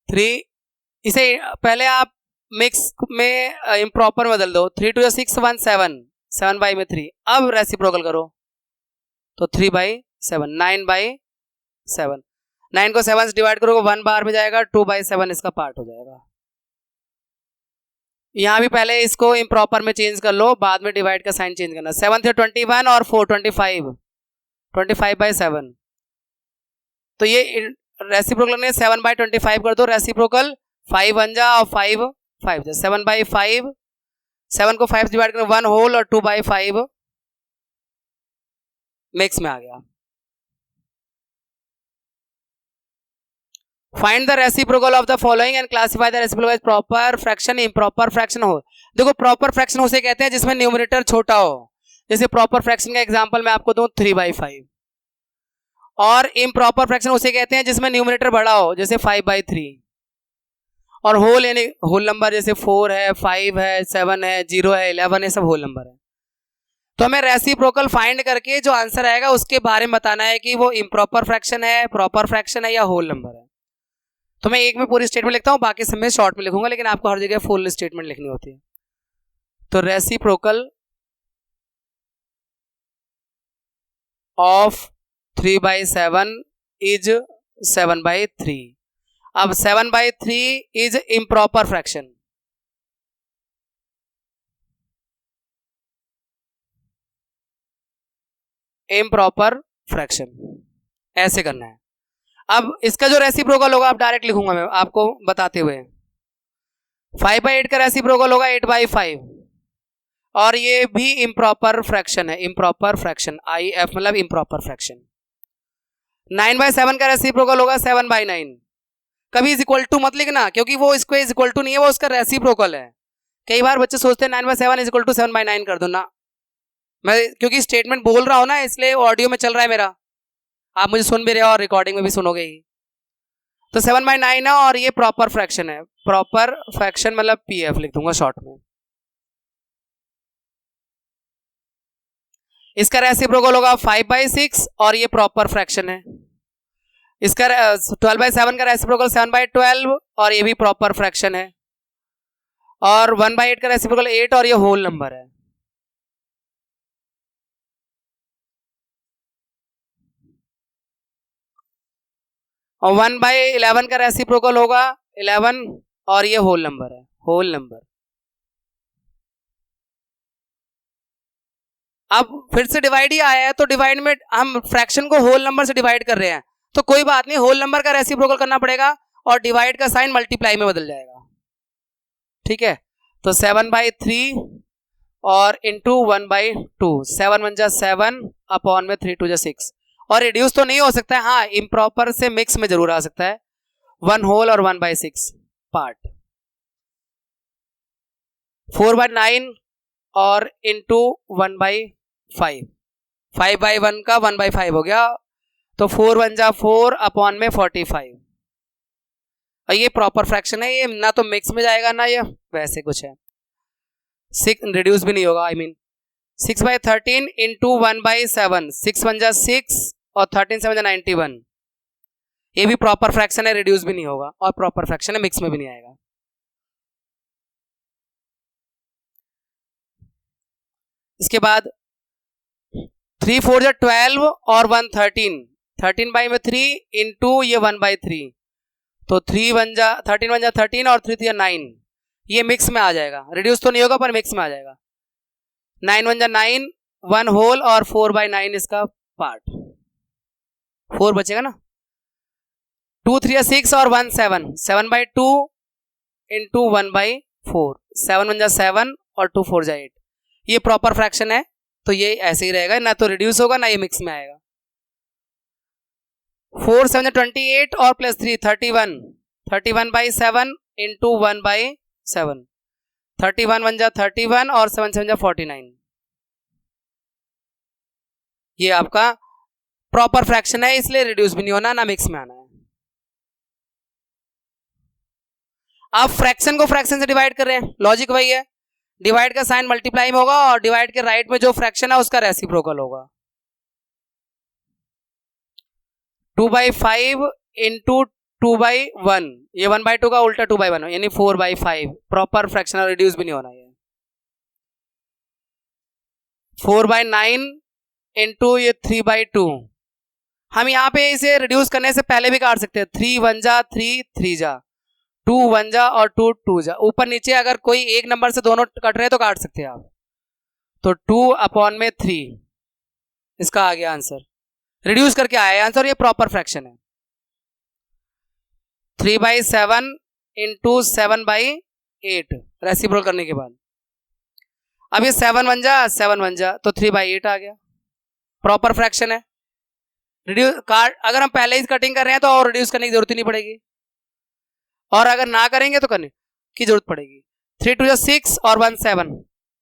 3 इसे पहले आप मिक्स में इम्प्रॉपर बदल दो, 3 2 6 1 7 7/3, अब रेसिप्रोकल करो तो 3/7 9/7, 9 को 7 से डिवाइड करोगे 1 बार में जाएगा, 2/7 इसका पार्ट हो जाएगा। यहां भी पहले इसको इम्प्रॉपर में चेंज कर लो, बाद में डिवाइड का साइन चेंज करना। 7 थे 21 और 4 25/7, तो ये रेसिप्रोकल ने 7/25 कर दो रेसिप्रोकल, 5 1 जा और 5 5 जा 7/5, 7 को 5 डिवाइड करें 1 होल और 2/5 मिक्स में आ गया। Find the reciprocal of the following and classify the reciprocal as proper fraction, improper fraction हो। देखो प्रॉपर फ्रैक्शन उसे कहते हैं जिसमें न्यूमरेटर छोटा हो, जैसे प्रॉपर फ्रैक्शन का एग्जांपल मैं आपको दूं 3/5, और इम्प्रॉपर फ्रैक्शन उसे कहते हैं जिसमें न्यूमरेटर बड़ा हो, जैसे 5/3, और होल यानी होल नंबर जैसे 4 है 5 है 7 है 0 है 11 है, सब होल नंबर है। तो हमें रेसिप्रोकल फाइंड करके जो आंसर आएगा उसके बारे में बताना है कि वो इम्प्रॉपर फ्रैक्शन है, प्रॉपर फ्रैक्शन है या होल नंबर है। तो मैं एक में पूरी स्टेटमेंट लिखता हूं, बाकी सब में शॉर्ट में लिखूंगा, लेकिन आपको हर जगह फुल स्टेटमेंट लिखनी होती है। तो रेसिप्रोकल ऑफ 3/7 इज 7/3। अब 7/3 is improper fraction, improper fraction ऐसे करना है। अब इसका जो रेसिप्रोकल होगा, आप डायरेक्ट लिखूंगा मैं आपको बताते हुए, 5/8 का रेसिप्रोकल होगा 8/5, और ये भी इम्प्रॉपर फ्रैक्शन है, इम्प्रॉपर फ्रैक्शन, IF मतलब इम्प्रॉपर फ्रैक्शन। 9/7 का रेसिप्रोकल होगा 7/9। कभी इज इक्वल टू मत लिखना, क्योंकि वो इसको इज इक्वल टू नहीं है, वो उसका रेसिप्रोकल है। कई बार बच्चे सोचते हैं 9/7 इज इक्वल टू 7/9 कर दो ना, मैं क्योंकि स्टेटमेंट बोल रहा हूं ना, इसलिए ऑडियो में चल रहा है मेरा, आप मुझे सुन भी रहे हो और रिकॉर्डिंग में भी सुनोगे ही। तो 7/9 है और ये प्रॉपर फ्रैक्शन है, प्रॉपर फ्रैक्शन मतलब PF लिख दूंगा शॉर्ट में। इसका रेसिप्रोकल होगा 5/6 और ये प्रॉपर फ्रैक्शन है। इसका 12/7 का रेसिप्रोकल 7/12 और ये भी प्रॉपर फ्रैक्शन है। और 1/8 का रेसिप्रोकल 8 और ये होल नंबर है। और 1/11 का रेसिप्रोकल होगा 11 और ये होल नंबर है, होल नंबर। अब फिर से डिवाइड ही आया है, तो डिवाइड में हम फ्रैक्शन को होल नंबर से डिवाइड कर रहे हैं, तो कोई बात नहीं, होल नंबर का रेसिप्रोकल करना पड़ेगा और डिवाइड का साइन मल्टीप्लाई में बदल जाएगा, ठीक है। तो 7/3 और इंटू 1/2, 7 1 जा 7 अपॉन में 3 2 जा 6, और रिड्यूस तो नहीं हो सकता है, हाँ इम्प्रॉपर से मिक्स में जरूर आ सकता है, 1 होल और 1/6 पार्ट। 4/9 और इंटू 1/5, 5/1 का 1/5 हो गया, तो 4 1 जा 4 अपॉन में 45। और ये प्रॉपर फ्रैक्शन है, ये ना तो मिक्स में जाएगा ना ये वैसे कुछ है, 6 रिड्यूस भी नहीं होगा, आई मीन 6/13 इंटू 1/7, 6 1 जा 6 और 13 7 जा 91, ये भी प्रॉपर फ्रैक्शन है, रिड्यूस भी नहीं होगा, और प्रॉपर फ्रैक्शन है, मिक्स में भी नहीं आएगा। इसके बाद 3 4 जा 12 और 1 13, 13/3 इंटू ये 1/3, तो 3 1 जा 13 1 जा 13 और 3 3 जा 9, ये मिक्स में आ जाएगा, रिड्यूस तो नहीं होगा पर मिक्स में आ जाएगा। 9 1 जा 9, 1 होल और 4/9 इसका पार्ट, 4 बचेगा ना। 2 3 जा 6 और 1 7, 7/2 इंटू 1/4, 7 1 जा 7 और 2 4 जा 8, ये प्रॉपर फ्रैक्शन है, तो ये ऐसे ही रहेगा, ना तो रिड्यूस होगा ना ये मिक्स में आएगा। 4 7 जा 28 और प्लस 3 31, 31/7 इंटू 1/7, 31 1 जा 31 और 7 7 जा 49, ये आपका प्रॉपर फ्रैक्शन है, इसलिए रिड्यूस भी नहीं होना ना मिक्स में आना है। आप फ्रैक्शन को फ्रैक्शन से डिवाइड कर रहे हैं, लॉजिक वही है, डिवाइड का साइन मल्टीप्लाई में होगा और डिवाइड के राइट में जो फ्रैक्शन है उसका रेसिप्रोकल होगा। 2/5 इंटू 2/1, ये 1/2 का उल्टा 2/1 यानी 4/5, प्रॉपर फ्रैक्शन, रिड्यूस भी नहीं होना है। 4/9 इंटू ये 3/2, हम यहाँ पे इसे रिड्यूस करने से पहले भी काट सकते हैं, 3 1 जा 3 3 जा, 2 1 जा और 2 2 जा, ऊपर नीचे अगर कोई एक नंबर से दोनों कट रहे तो काट सकते हैं आप, तो 2 अपॉन में 3 इसका आ गया आंसर, रिड्यूस करके आया आंसर, ये प्रॉपर फ्रैक्शन है। 3/7 इंटू 7/8 रेसिप्रोकल करने के बाद, अब ये 7 1 जा 7 1 जा, तो 3/8 आ गया, प्रॉपर फ्रैक्शन है। रिड्यूस अगर हम पहले ही कटिंग कर रहे हैं तो और रिड्यूस करने की जरूरत ही नहीं पड़ेगी, और अगर ना करेंगे तो करने की जरूरत पड़ेगी। 3 2 जा 6 और 1 7,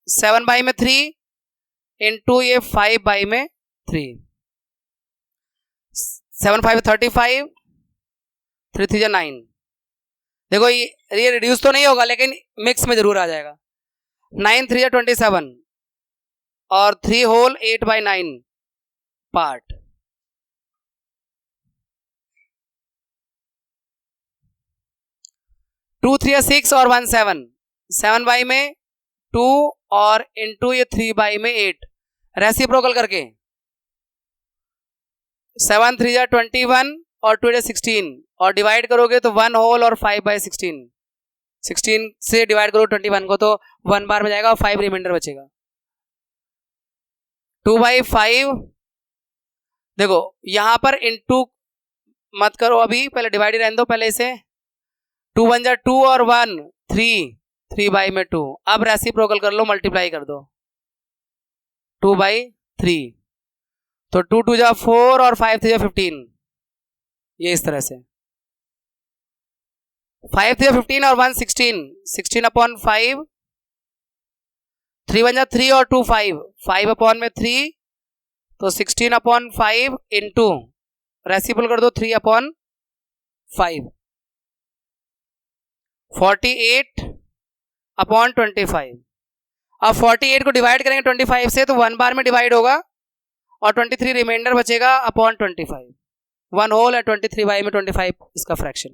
7 में 3 इंटू ये 5 में 3, 7 5 35, 3 3 जा 9, देखो ये रिड्यूस तो नहीं होगा लेकिन मिक्स में जरूर आ जाएगा। 9 3 जा 27 और 3 होल 8/9 पार्ट। टू 3 6 और 1 7, 7 में 2 और इंटू ये 3 में 8, रेसिप्रोकल करके 7 3 जा 21 और 2 16, और डिवाइड करोगे तो 1 होल और 5/16, 16 से डिवाइड करो 21 को तो 1 बार में जाएगा और 5 रिमाइंडर बचेगा। 2/5, देखो यहां पर इंटू मत करो अभी, पहले डिवाइड ही रहने दो पहले इसे। 2 1 जा 2 और 1 3, 3 बाई में 2। अब रेसिप्रोकल कर लो, मल्टीप्लाई कर दो 2/3, तो 2 2 जा 4 और 5 3 जा 15, ये इस तरह से 5 3 जा 15 और 1 16, 16/5, 3 1 जा 3 और 2 5, 5 में 3, तो 16/5 इंटू रेसिप्रोकल कर दो 3/5, 48/25। अब 48 को डिवाइड करेंगे 25 से तो 1 बार में डिवाइड होगा और 23 रिमाइंडर बचेगा अपॉन 25, 1 होल है 23 में 25 इसका फ्रैक्शन।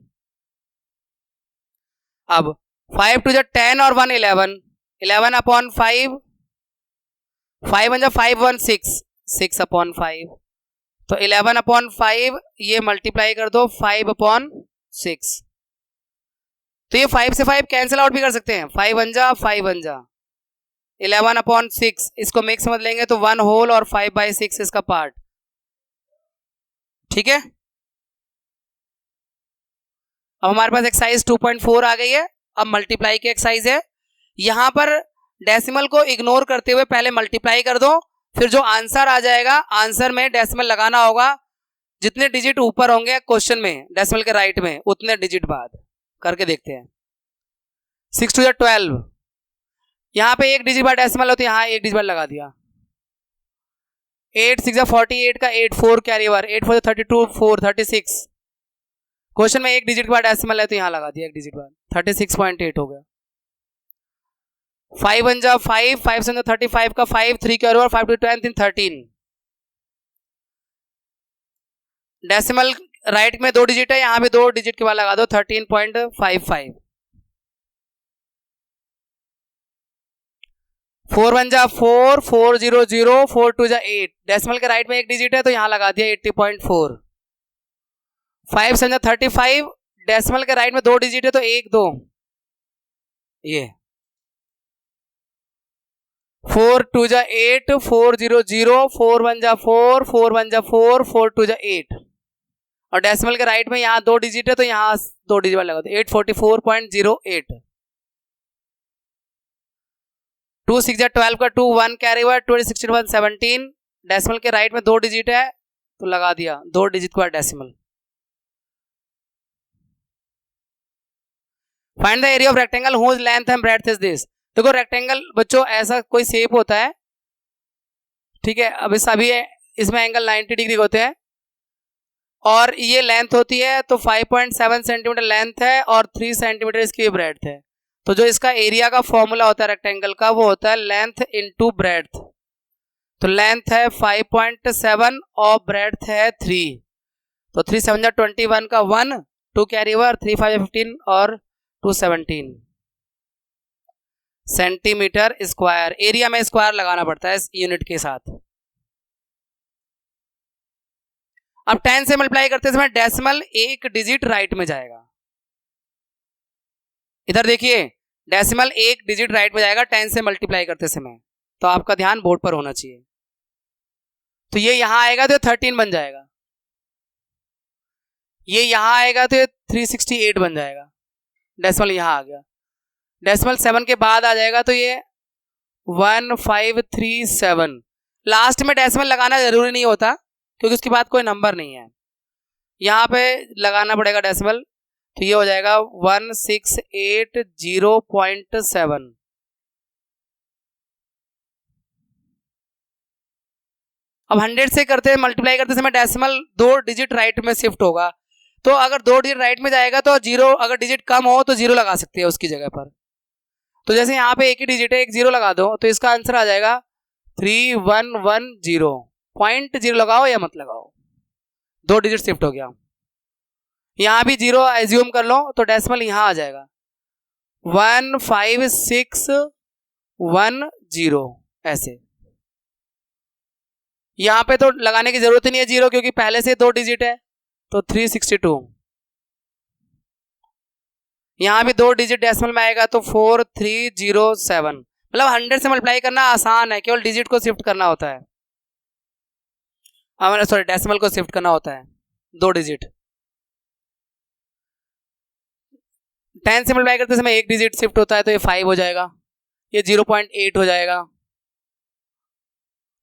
अब 5 2 जा 10 और 1 11, 11/5, 5 1 जा 5 1 6, 6/5, तो 11/5 ये मल्टीप्लाई कर दो 5/6, तो ये 5 से 5 कैंसिल आउट भी कर सकते हैं, 5 1 जा 5 1 जा 11/6, इसको मिक्स मत लेंगे तो 1 होल और 5/6 इसका पार्ट, ठीक है। अब हमारे पास एक्सरसाइज 2.4 आ गई है। अब मल्टीप्लाई की एक्सरसाइज है, यहां पर डेसिमल को इग्नोर करते हुए पहले मल्टीप्लाई कर दो, फिर जो आंसर आ जाएगा आंसर में डेसिमल लगाना होगा, जितने डिजिट ऊपर होंगे क्वेश्चन में डेसिमल के राइट में उतने डिजिट बाद करके देखते हैं। 6 2 जा 12, यहां पे एक डिजिट बाद डेसिमल हो तो यहां एक डिजिट बाद लगा दिया। 8 6 जा 48 का 8 4 कैरी ओवर, 8 4 32 4 36, क्वेश्चन में एक डिजिट के बाद डेसिमल है तो यहां लगा दिया एक डिजिट बाद, 36.8 हो गया। 5 1 जा 5, 5 7 जा 35 का 5 3 कैरी ओवर, 5 2 10 3 13, डेसिमल राइट में 2 डिजिट है, यहां भी 2 डिजिट के बाद लगा दो 13.55। 4 1 जा 4, 4 0 0, 4 2 जा 8, डेसिमल के राइट में एक डिजिट है तो यहां लगा दिया 80.4। 5 7 जा 35, डेसिमल के राइट में 2 डिजिट है तो 1 2, ये 4 2 जा 8, 4 0 0, 4 1 जा 4, 4 1 जा 4, 4 2 जा 8, और डेसिमल के राइट में यहां 2 डिजिट है तो यहां 2 डिजिट लगा दो 844.08। 2 6 जा 12 का 2 1 कैरी ओवर, 2 16 1 17, डेसिमल के राइट में 2 डिजिट है तो लगा दिया 2 डिजिट का decimal. Find the area of rectangle whose length and breadth is this. देखो रेक्टेंगल बच्चों ऐसा कोई शेप होता है, ठीक है। अब सभी इसमें एंगल 90 डिग्री होते हैं और ये लेंथ होती है तो 5.7 सेंटीमीटर लेंथ है और 3 सेंटीमीटर इसकी ब्रेड्थ है, तो जो इसका एरिया का फॉर्मूला होता है रेक्टेंगल का वो होता है लेंथ इनटू ब्रेड्थ। तो लेंथ है 5.7 और ब्रेड्थ है 3, तो 3 7 जा 21 का 1, 2 कैरी ओवर, 3 5 जा 15 और 2 17 सेंटीमीटर स्क्वायर। एरिया में स्क्वायर लगाना पड़ता है इस यूनिट के साथ। अब 10 से मल्टीप्लाई करते समय डेसिमल एक डिजिट राइट में जाएगा। इधर देखिए डेसिमल एक डिजिट राइट में जाएगा 10 से मल्टीप्लाई करते समय, तो आपका ध्यान बोर्ड पर होना चाहिए। तो ये यहां आएगा तो 13 बन जाएगा, ये यहां आएगा तो 368 बन जाएगा, डेसिमल यहां आ गया। डेसिमल 7 के बाद आ जाएगा तो ये 1537। लास्ट में डेसिमल लगाना जरूरी नहीं होता क्योंकि उसके बाद कोई नंबर नहीं है, यहाँ पे लगाना पड़ेगा डेसिमल, तो ये हो जाएगा 1680.7। अब 100 से करते मल्टीप्लाई करते समय डेसिमल 2 डिजिट राइट में शिफ्ट होगा, तो अगर 2 डिजिट राइट में जाएगा तो 0, अगर डिजिट कम हो तो 0 लगा सकते हैं उसकी जगह पर। तो जैसे यहाँ पे एक ही डिजिट है, एक 0 लगा दो तो इसका आंसर आ जाएगा 3110। पॉइंट 0 लगाओ या मत लगाओ, 2 डिजिट शिफ्ट हो गया। यहाँ भी 0 एज्यूम कर लो तो डेसिमल यहाँ आ जाएगा 15610 ऐसे। यहाँ पे तो लगाने की जरूरत ही नहीं है 0 क्योंकि पहले से 2 डिजिट है, तो 362। यहाँ भी 2 डिजिट डेसिमल में आएगा तो 4307। मतलब 100 से मल्टीप्लाई करना आसान है, केवल डिजिट को शिफ्ट करना होता है, सॉरी डेसिमल को शिफ्ट करना होता है 2 डिजिट। 10 से मल्टीप्लाई करते समय एक डिजिट शिफ्ट होता है तो ये 5 हो जाएगा, ये 0.8 हो जाएगा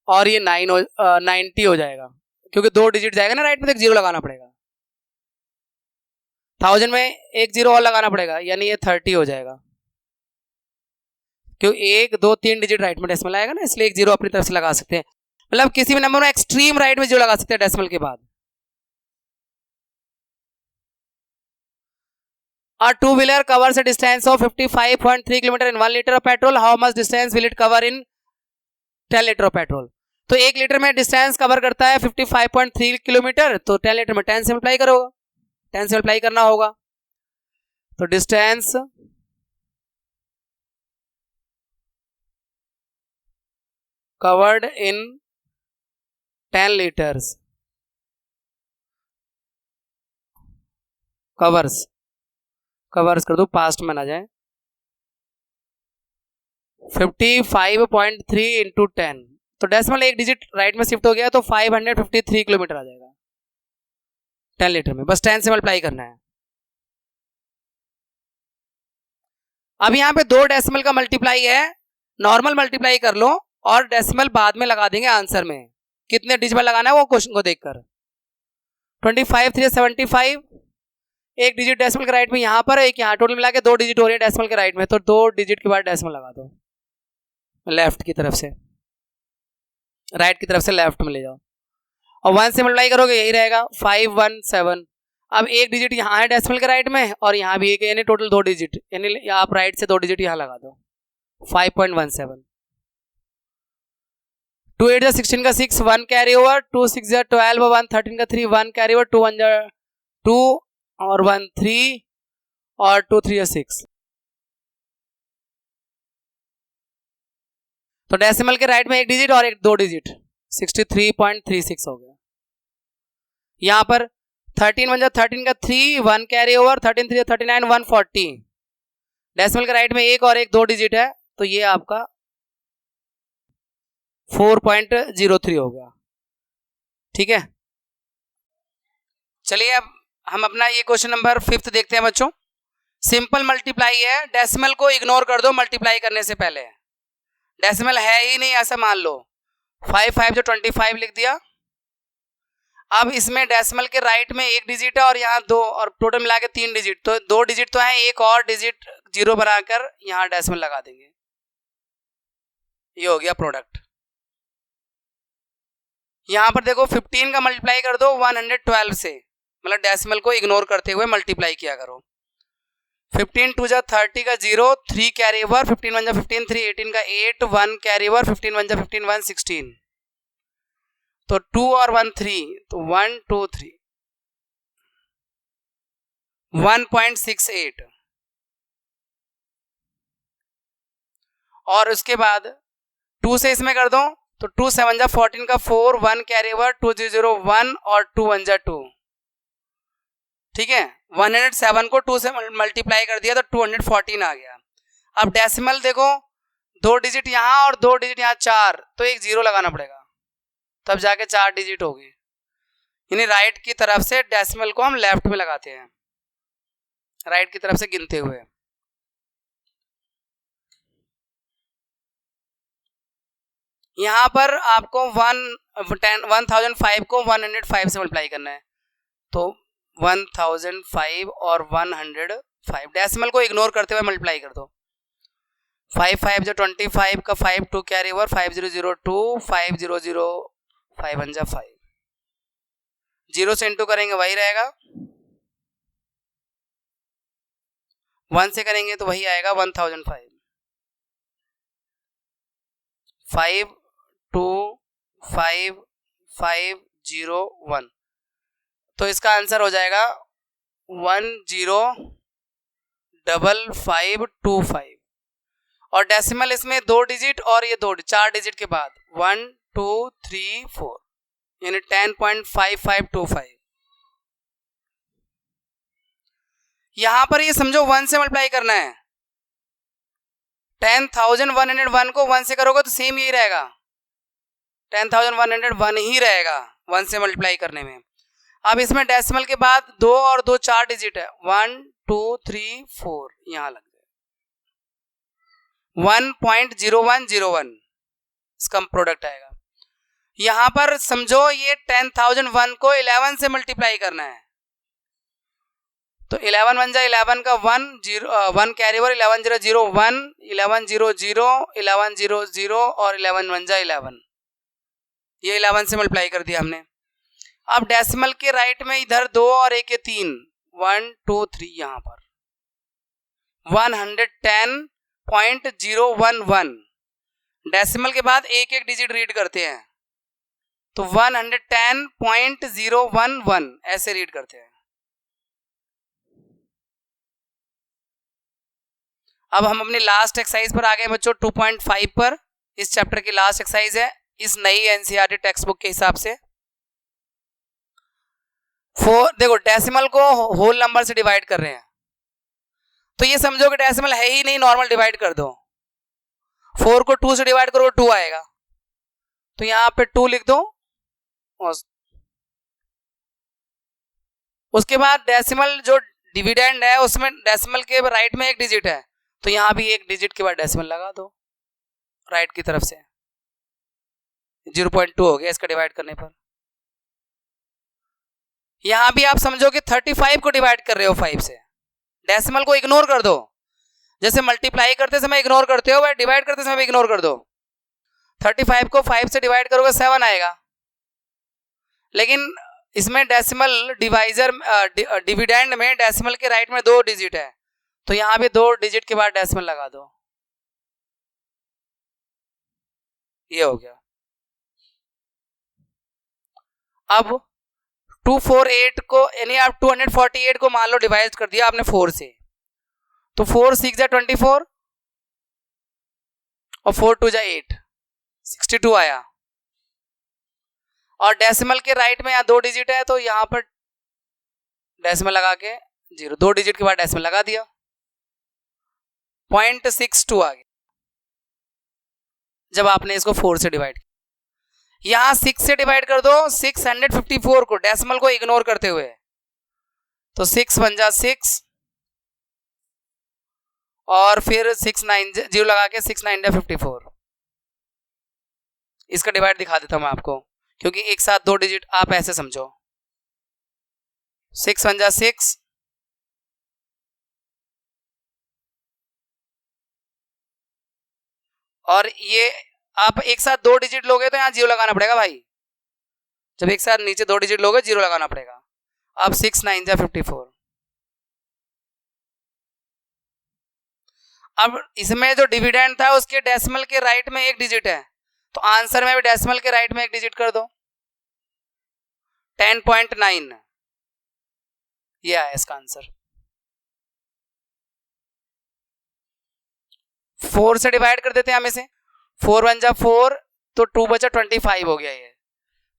और ये 90 हो जाएगा, क्योंकि 2 डिजिट जाएगा ना राइट में, तो एक जीरो लगाना पड़ेगा। 1000 में एक जीरो और लगाना पड़ेगा, यानी ये 30 हो जाएगा, क्योंकि 1 2 3 डिजिट राइट में डेसिमल आएगा ना, इसलिए एक जीरो अपनी तरफ से लगा सकते हैं। मतलब किसी भी नंबर में एक्सट्रीम राइट में जीरो लगा सकते हैं डेसिमल के बाद। A two-wheeler covers a distance of 55.3 km in 1 liter of petrol. How much distance will it cover in 10 liter of petrol? तो 1 लीटर में डिस्टेंस कवर करता है 55.3 किलोमीटर, तो 10 लीटर में 10 से मल्टीप्लाई करोगा, 10 से मल्टीप्लाई करना होगा। तो डिस्टेंस कवर्ड इन 10 लीटर्स, कवर्स कर दो, पास्ट में ना जाए, 55.3 इंटू 10, तो डेसिमल एक डिजिट राइट में शिफ्ट हो गया तो 553 किलोमीटर आ जाएगा 10 लीटर में। बस 10 से मल्टीप्लाई करना है। अब यहाँ पे 2 डेसिमल का मल्टीप्लाई है, नॉर्मल मल्टीप्लाई कर लो और डेसिमल बाद में लगा देंगे आंसर में। कितने डिजिट लगाना है वो क्वेश्चन को देखकर। 25 3 75, एक डिजिट डेसिमल के राइट में यहाँ पर, एक यहाँ, टोटल मिला के 2 डिजिट हो रही है डेसिमल के राइट में, तो 2 डिजिट के बाद डेसिमल लगा दो लेफ्ट की तरफ से, राइट की तरफ से लेफ्ट में ले जाओ और 1 से मल्टीप्लाई करोगे यही रहेगा 517। अब एक डिजिट यहाँ है डेसिमल के राइट में और यहाँ भी एक, यानी टोटल 2 डिजिट, यानी आप राइट से 2 डिजिट यहाँ लगा दो 5.17। 2 8 16 का 6, 1 कैरी ओवर, 2 6 12, 1 13 का 3, 1 कैरी ओवर, 2 1 2 और 1 3 और 2 3 6। तो डेसिमल के राइट में एक डिजिट और एक 2 डिजिट, 63.36 हो गया। यहां पर 13 1 13 का 3, 1 कैरी ओवर, 13 3 39, 140। डेसिमल के राइट में एक और एक 2 डिजिट है, तो ये आपका 4.03 हो गया। ठीक है, चलिए अब हम अपना ये क्वेश्चन नंबर 5 देखते हैं बच्चों। सिंपल मल्टीप्लाई है, डेसिमल को इग्नोर कर दो मल्टीप्लाई करने से पहले, डेसिमल है ही नहीं ऐसा मान लो। 5 5 जो 25 लिख दिया। अब इसमें डेसिमल के राइट में एक डिजिट है और यहाँ 2, और टोटल मिला के 3 डिजिट, तो 2 डिजिट तो है, एक और डिजिट जीरो बनाकर यहाँ डेसिमल लगा देंगे, ये हो गया प्रोडक्ट। यहाँ पर देखो 15 का मल्टीप्लाई कर दो 112 से, मतलब डेसिमल को इग्नोर करते हुए मल्टीप्लाई किया करो। 15 2 जा 30 का 0, 3 कैरी ओवर, 15 1 जा 15, 3 18 का 8, 1 कैरी ओवर, 15 1 जा 15, 1 16, तो 2 और 1 3, तो 1 2 3, 1.68। और उसके बाद 2 से इसमें कर दो, तो 2 7 जा 14 का 4, 1 कैरी ओवर, 2 0 0 1 और 2 1 जा 2। ठीक है, 107 को 2 से मल्टीप्लाई कर दिया तो 214 आ गया। अब डेसिमल देखो 2 डिजिट यहाँ और 2 डिजिट यहाँ 4, तो एक जीरो लगाना पड़ेगा, तब जाके 4 डिजिट होगी। यानी राइट की तरफ से डेसिमल को हम लेफ्ट में लगाते हैं, राइट की तरफ से गिनते हुए। यहाँ पर आपको 1005 को 105 से मल्टीप्लाई करना है, तो 1005 और 105, डेसिमल को इग्नोर करते हुए मल्टीप्लाई कर दो। 5 5 जो 25 का 5, 2 कैरी ओवर, 5 0 0 2, 5 0 0 5 1 जा 5, 0 से इंटू करेंगे वही रहेगा, 1 से करेंगे तो वही आएगा 1005। 5 2 5 5 0 1, तो इसका आंसर हो जाएगा 105525। और डेसिमल इसमें 2 डिजिट और ये 4 डिजिट के बाद 1 2 3 4, यानी 10.5525। यहां पर ये समझो 1 से मल्टीप्लाई करना है, 10,101 को 1 से करोगे तो सेम यही रहेगा, 10,101 ही रहेगा 1 से मल्टीप्लाई करने में। अब इसमें डेसिमल के बाद 2 और 2 4 डिजिट है, 1 2 3 4, यहां लग जाए 1.0101 इसका प्रोडक्ट आएगा। यहां पर समझो ये 10,001 को 11 से मल्टीप्लाई करना है, तो 11 1 जा 11 का 1 कैरी ओवर, 11 0 0 1, 11 0 0, 11 0 0 और 11 1 जा 11, ये 11 से मल्टीप्लाई कर दिया हमने। अब डेसिमल के राइट में इधर 2 और 1 3, 1 2 3, यहां पर 110.011, डेसिमल के बाद एक एक डिजिट रीड करते हैं, तो 110.011 ऐसे रीड करते हैं। अब हम अपनी लास्ट एक्सरसाइज पर आ गए बच्चों, 2.5 पर। इस चैप्टर की लास्ट एक्सरसाइज है इस नई एनसीईआरटी टेक्स्ट बुक के हिसाब से। देखो डेसिमल को होल नंबर से डिवाइड कर रहे हैं, तो ये समझो कि डेसिमल है ही नहीं, नॉर्मल डिवाइड कर दो। 4 को 2 से डिवाइड करो 2 आएगा, तो यहां पे 2 लिख दो। उसके बाद डेसिमल जो डिविडेंड है उसमें डेसिमल के राइट में एक डिजिट है, तो यहां भी एक डिजिट के बाद डेसिमल लगा दो राइट की तरफ से, 0.2 हो गया इसका डिवाइड करने पर। यहां भी आप समझो कि 35 को डिवाइड कर रहे हो 5 से, डेसिमल को इग्नोर कर दो, जैसे मल्टीप्लाई करते समय इग्नोर करते हो, वह डिवाइड करते समय भी इग्नोर कर दो। 35 को 5 से डिवाइड करोगे 7 आएगा, लेकिन इसमें डेसिमल डिवाइजर डिविडेंड में डेसिमल के राइट में 2 डिजिट है, तो यहां भी 2 डिजिट के बाद डेसिमल लगा दो, ये हो गया। अब 248 को यानी आप 248 को मान लो डिवाइड कर दिया आपने 4 से, तो 4 6 जा 24 और 4 2 जा 8, 62 आया। और डेसिमल के राइट में यहाँ 2 डिजिट है, तो यहां पर डेसिमल लगा के 0, 2 डिजिट के बाद डेसिमल लगा दिया, 0.62 आ गया जब आपने इसको 4 से डिवाइड किया। यहां 6 से डिवाइड कर दो 654 को, डेसिमल को इग्नोर करते हुए, तो 6 1 जा 6 और फिर 6 9 0 लगा के 6 9 जा 54। इसका डिवाइड दिखा देता हूं मैं आपको, क्योंकि एक साथ 2 डिजिट आप ऐसे समझो, 6 1 जा 6 और ये आप एक साथ 2 डिजिट लोगे तो यहां 0 लगाना पड़ेगा भाई, जब एक साथ नीचे 2 डिजिट लोगे 0 लगाना पड़ेगा। अब 6 9 जा 54। अब इसमें जो डिविडेंड था उसके डेसिमल के राइट में एक डिजिट है, तो आंसर में भी डेसिमल के राइट में एक डिजिट कर दो, 10.9, ये आया इसका आंसर। 4 से डिवाइड कर देते हैं हम इसे, 4 1 जा 4, तो 2 बचा 25 हो गया ये,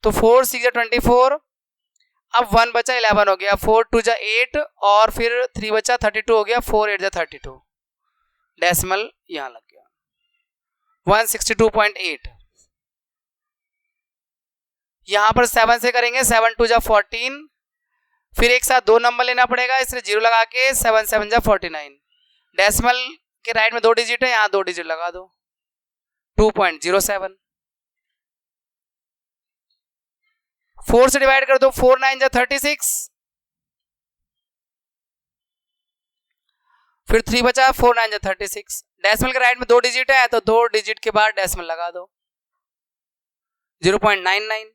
तो 4 6 जा 24, अब 1 बचा 11 हो गया, 4 2 जा 8 और फिर 3 बचा 32 हो गया, 4 8 जा 32, डेसिमल यहां लग गया 162.8। यहां पर 7 से करेंगे, 7 2 जा 14, फिर एक साथ 2 नंबर लेना पड़ेगा, इसलिए 0 लगा के 7 7 जा 49, डेसिमल के राइट में 2 डिजिट है, यहां 2 डिजिट लगा दो, 2.07। 4 से डिवाइड कर दो, 4 9 जा 36, फिर 3 बचा, 4 9 जा 36, डेसिमल के राइट में 2 डिजिट है, तो 2 डिजिट के बाद डेसिमल लगा दो, 0.99।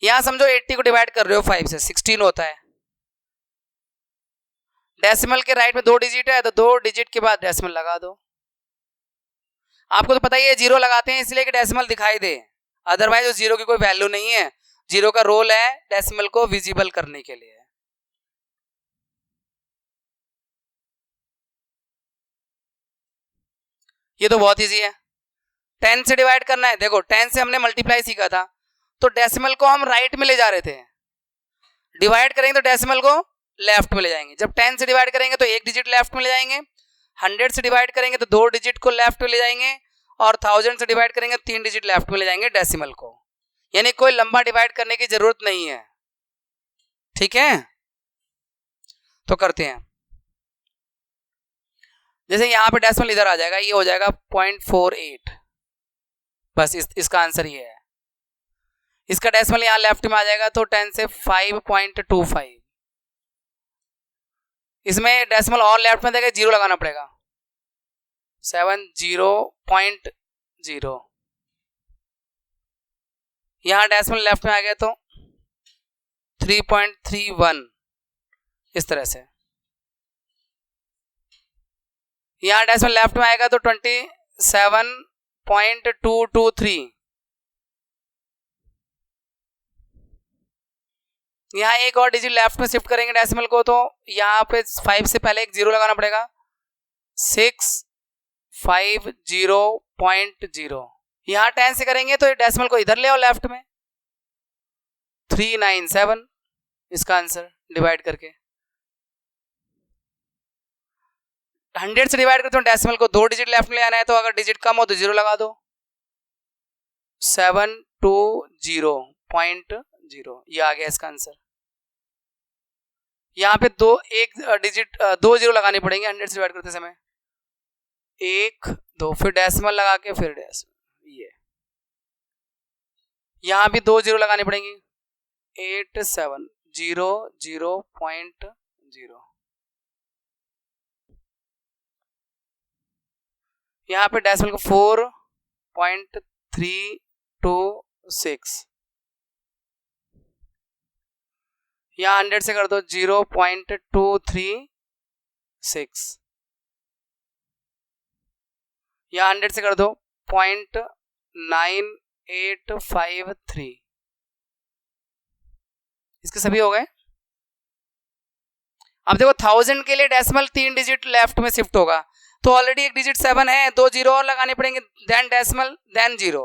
यहां समझो 80 को डिवाइड कर रहे हो 5 से, 16 होता है, डेसिमल के राइट में 2 डिजिट है, तो 2 डिजिट के बाद डेसिमल लगा दो। आपको तो पता ही है 0 लगाते हैं इसलिए कि डेसिमल दिखाई दे, अदरवाइज उस 0 की कोई वैल्यू नहीं है, 0 का रोल है डेसिमल को विजिबल करने के लिए। ये तो बहुत इजी है, 10 से डिवाइड करना है। देखो 10 से हमने मल्टीप्लाई सीखा था, तो डेसिमल को हम राइट में ले जा रहे थे, डिवाइड करेंगे तो डेसिमल को लेफ्ट में ले जाएंगे। जब 10 से डिवाइड करेंगे तो एक डिजिट लेफ्ट में ले जाएंगे, 100 से डिवाइड करेंगे तो 2 डिजिट को लेफ्ट में ले जाएंगे, और 1000 से डिवाइड करेंगे 3 डिजिट लेफ्ट में ले जाएंगे डेसिमल को, यानी कोई लंबा डिवाइड करने की जरूरत नहीं है। ठीक है, तो करते हैं। जैसे यहाँ पे डेसिमल इधर आ जाएगा, ये हो जाएगा 0.48, बस इसका आंसर ये है। इसका डेसिमल यहाँ लेफ्ट में आ जाएगा तो 10 से 5.25। इसमें डेसिमल और लेफ्ट में देगा, जीरो लगाना पड़ेगा, 70.0। यहाँ डेसिमल लेफ्ट में आ गया तो 3.31, इस तरह से। यहाँ डेसिमल लेफ्ट में आएगा तो 27.223। यहाँ एक और डिजिट लेफ्ट में शिफ्ट करेंगे डेसिमल को, तो यहाँ पे 5 से पहले एक जीरो लगाना पड़ेगा, 650.0। यहाँ 10 से करेंगे तो डेसिमल को इधर ले आओ लेफ्ट में, 397 इसका आंसर डिवाइड करके। 100 से डिवाइड करते हो डेसिमल को 2 डिजिट लेफ्ट में ले आना है, तो अगर डिजिट कम हो तो जीरो लगा दो, 720.0, ये आ गया इसका आंसर। यहाँ पे एक डिजिट 2 जीरो लगानी पड़ेंगे 100 से डिवाइड करते समय, 1 2, फिर डेसिमल लगा के फिर डेसिमल, ये यहाँ भी 2 जीरो लगानी पड़ेंगी, 8700.0। यहाँ पे डेसिमल को 4.326, यहाँ 100 से कर दो 0.236, यहाँ 100 से कर दो 0.9853, इसके सभी हो गए। अब देखो 1000 के लिए डेसिमल 3 डिजिट लेफ्ट में शिफ्ट होगा, तो ऑलरेडी एक डिजिट 7 है, 2 जीरो और लगाने पड़ेंगे, देन डेसिमल देन जीरो,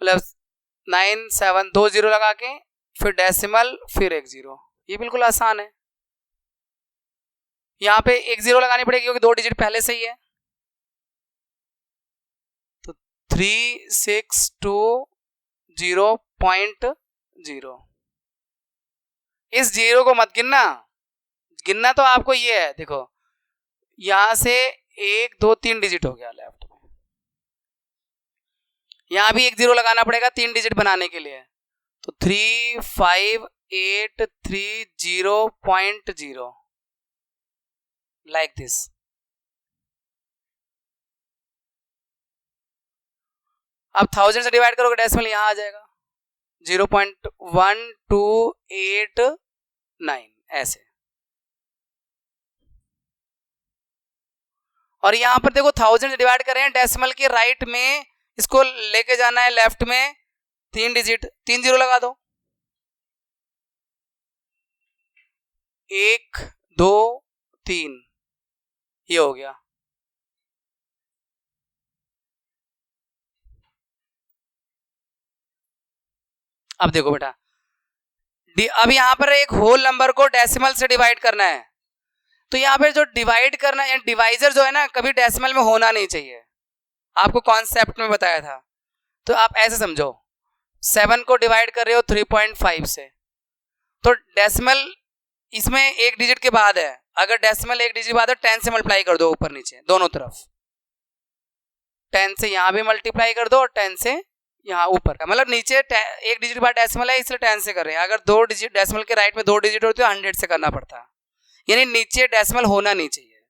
मतलब 97, 2 जीरो लगा के फिर डेसिमल फिर एक जीरो, ये बिल्कुल आसान है। यहाँ पे एक जीरो लगानी पड़ेगी क्योंकि 2 डिजिट पहले से ही है, तो 3620.0। इस जीरो को मत गिनना, गिनना तो आपको ये है, देखो यहां से 1 2 3 डिजिट हो गया लेफ्ट में, यहां भी एक जीरो लगाना पड़ेगा 3 डिजिट बनाने के लिए, तो 35830.0 लाइक दिस। अब 1000 से डिवाइड करोगे डेसिमल यहां आ जाएगा 0.1289 ऐसे। और यहां पर देखो 1000 से डिवाइड कर रहे हैं, डेसिमल के राइट में इसको लेके जाना है लेफ्ट में 3 डिजिट, 3 जीरो लगा दो, 1 2 3, ये हो गया। अब देखो बेटा, अब यहां पर एक होल नंबर को डेसिमल से डिवाइड करना है, तो यहां पर जो डिवाइड करना है, डिवाइजर जो है ना, कभी डेसिमल में होना नहीं चाहिए, आपको कॉन्सेप्ट में बताया था। तो आप ऐसे समझो, 7 को डिवाइड कर रहे हो 3.5 से, तो डेसिमल इसमें एक डिजिट के बाद है, अगर डेसिमल एक डिजिट बाद है 10 से मल्टीप्लाई कर दो ऊपर नीचे दोनों तरफ, 10 से यहां भी मल्टीप्लाई कर दो और 10 से यहाँ ऊपर का, मतलब नीचे एक डिजिट बाद डेसिमल है इसलिए 10 से कर रहे हैं, अगर 2 डिजिट डेसिमल के राइट में 2 डिजिट होते तो 100 से करना पड़ता, यानी नीचे डेसिमल होना नहीं चाहिए,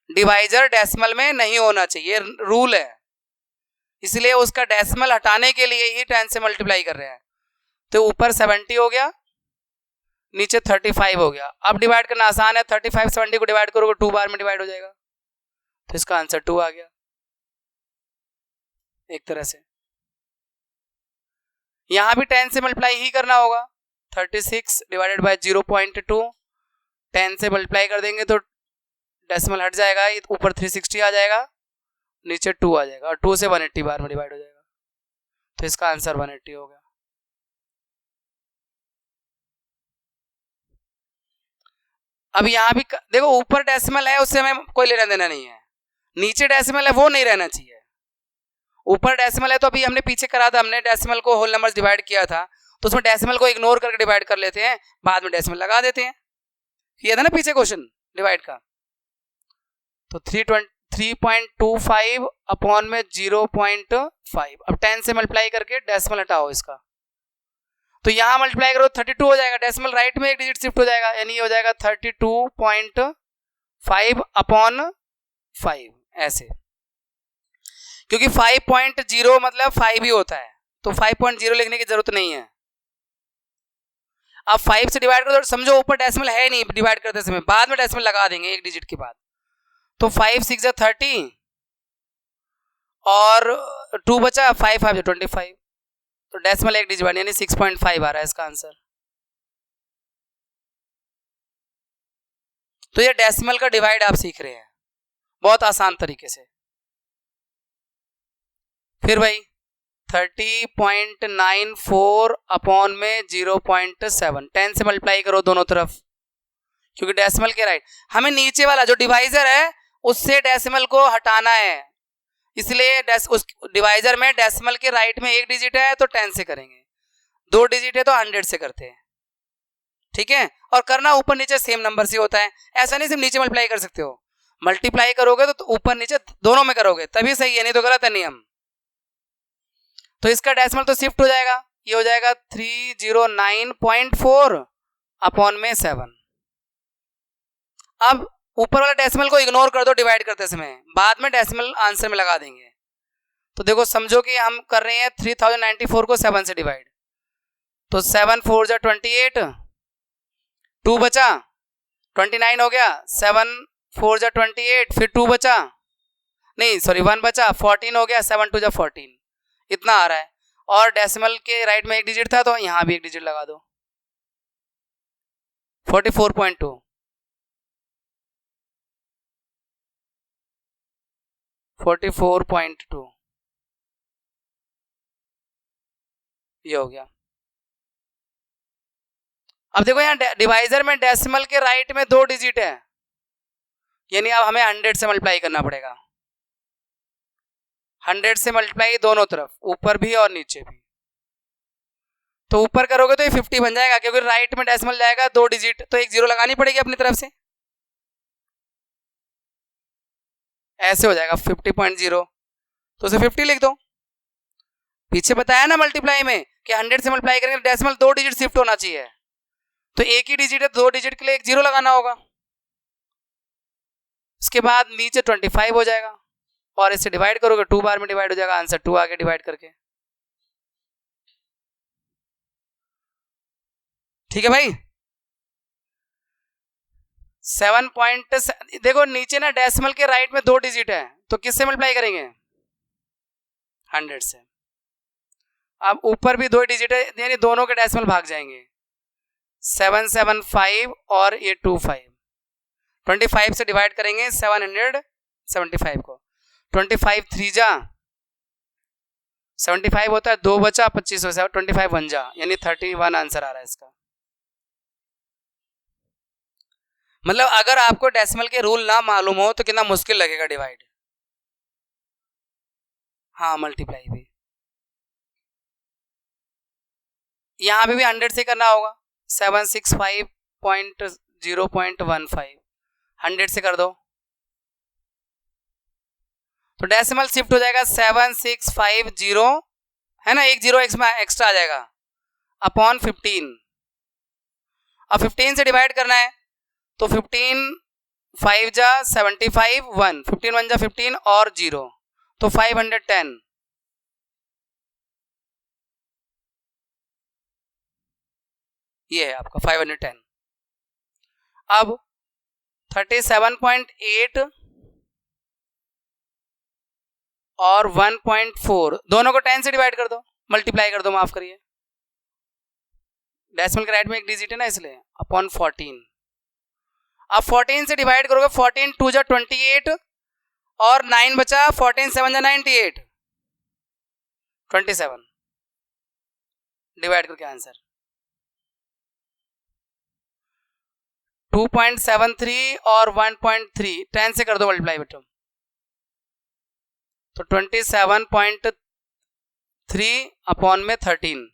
डिवाइजर डेसिमल में नहीं होना चाहिए, रूल है, इसलिए उसका डेसिमल हटाने के लिए ही 10 से मल्टीप्लाई कर रहे हैं। तो ऊपर 70 हो गया, नीचे 35 हो गया। अब डिवाइड करना आसान है, 35 70 को डिवाइड करोगे 2 बार में डिवाइड हो जाएगा, तो इसका आंसर 2 आ गया। एक तरह से यहां भी 10 से मल्टीप्लाई ही करना होगा, 36 डिवाइडेड बाय 0.2, 10 से मल्टीप्लाई कर देंगे तो डेसिमल हट जाएगा, ऊपर 360 आ जाएगा, नीचे 2 आ जाएगा, और 2 से 180 बार में डिवाइड हो जाएगा, तो इसका आंसर 180 हो गया। अब यहां भी देखो ऊपर डेसिमल है, उससे हमें कोई लेना देना नहीं है, नीचे डेसिमल है वो नहीं रहना चाहिए, ऊपर डेसिमल है। तो अभी हमने पीछे करा था, हमने डेसिमल को होल नंबर्स डिवाइड किया था, तो उसमें डेसिमल को इग्नोर करके डिवाइड कर लेते हैं, बाद में डेसिमल लगा देते हैं। किया था ना पीछे क्वेश्चन डिवाइड का। तो 3.25 अपॉन में 0.5, अब 10 से मल्टीप्लाई करके डेसिमल हटाओ इसका, तो यहां मल्टीप्लाई करो 32 हो जाएगा, डेसिमल राइट में एक डिजिट शिफ्ट हो जाएगा, यानी ये हो जाएगा 32.5 अपॉन 5 ऐसे, क्योंकि 5.0 मतलब 5 ही होता है, तो 5.0 लिखने की जरूरत नहीं है। अब 5 से डिवाइड करो तो समझो ऊपर डेसिमल है नहीं डिवाइड करते समय, बाद में डेसिमल लगा देंगे एक डिजिट के बाद। तो 5 6 जा 30 और 2 बचा, 5 5 जा 25, तो डेसिमल एक डिजिट यानी 6.5 आ रहा है इसका आंसर। तो ये डेसिमल का डिवाइड आप सीख रहे हैं बहुत आसान तरीके से। फिर भाई 30.94 अपॉन में 0.7, 10 से मल्टीप्लाई करो दोनों तरफ, क्योंकि डेसिमल के राइट हमें नीचे वाला जो डिवाइजर है उससे डेसिमल को हटाना है, इसलिए उस डिवाइजर में डेसिमल के राइट में एक डिजिट है तो 10 से करेंगे, 2 डिजिट है तो 100 से करते हैं, ठीक है। और करना ऊपर नीचे सेम नंबर से होता है, ऐसा नहीं सिर्फ नीचे मल्टीप्लाई कर सकते हो, मल्टीप्लाई करोगे तो ऊपर नीचे दोनों में करोगे तभी सही है, नहीं तो गलत है नियम। तो इसका डेसिमल तो शिफ्ट हो जाएगा, ये हो जाएगा 309.4 अपॉन में 7। अब ऊपर वाला डेसिमल को इग्नोर कर दो डिवाइड करते समय, बाद में डेसिमल आंसर में लगा देंगे। तो देखो समझो कि हम कर रहे हैं 3094 को 7 से डिवाइड, तो 7 4 जा 28, 2 बचा 29 हो गया, 7 4 जा 28, फिर 2 बचा, नहीं सॉरी 1 बचा, 14 हो गया, 7 2 जा 14, इतना आ रहा है। और डेसिमल के राइट में एक डिजिट था तो यहां भी एक डिजिट लगा दो, 44.2, 44.2 ये हो गया। अब देखो यहाँ डिवाइजर में डेसिमल के राइट में 2 डिजिट है, यानी अब हमें 100 से मल्टीप्लाई करना पड़ेगा, 100 से मल्टीप्लाई दोनों तरफ, ऊपर भी और नीचे भी। तो ऊपर करोगे तो ये 50 बन जाएगा, क्योंकि राइट में डेसिमल जाएगा 2 डिजिट, तो एक 0 लगानी पड़ेगी अपनी तरफ से, ऐसे हो जाएगा 50.0, तो उसे 50 लिख दो। पीछे बताया ना मल्टीप्लाई में कि 100 से मल्टीप्लाई करेंगे डेसिमल 2 डिजिट शिफ्ट होना चाहिए, तो एक ही डिजिट है, 2 डिजिट के लिए एक 0 लगाना होगा। इसके बाद नीचे 25 हो जाएगा, और इसे डिवाइड करोगे 2 बार में डिवाइड हो जाएगा, आंसर 2 आगे डिवाइड करके, ठीक है भाई। 7 देखो नीचे ना डेसिमल के राइट में 2 डिजिट है, तो किससे मल्टीप्लाई करेंगे, 100 से। अब ऊपर भी 2 डिजिट है, यानी दोनों के डेसिमल भाग जाएंगे, 775 और ये 25, 25 से डिवाइड करेंगे 775 को, 25 3 जा 75 होता है, 2 बचा 25 हो जाए, 25 1 जा, यानी 31 आंसर आ रहा है इसका। मतलब अगर आपको डेसिमल के रूल ना मालूम हो तो कितना मुश्किल लगेगा डिवाइड, हाँ मल्टीप्लाई भी, यहां भी 100 से करना होगा, 765.0.15 100 से कर दो, तो डेसिमल शिफ्ट हो जाएगा 7650, है ना, एक 0 एक्स्ट्रा आ जाएगा, अपॉन 15। अब 15 से डिवाइड करना है, तो 15 5 जा 75, 1 15 1 जा 15 और 0, तो 510, ये है आपका 510। अब 37.8 और 1.4 दोनों को 10 से डिवाइड कर दो, मल्टीप्लाई कर दो, माफ करिए, डेसिमल के राइट में एक डिजिट है ना इसलिए, अपॉन 14। अब 14 से डिवाइड करोगे, 14 2 जा 28 और 9 बचा, 14 7 जा 98, 27 डिवाइड करके आंसर 2.73 और 1.3, 10 से कर दो मल्टीप्लाई बेटो, तो 27.3 अपॉन में 13,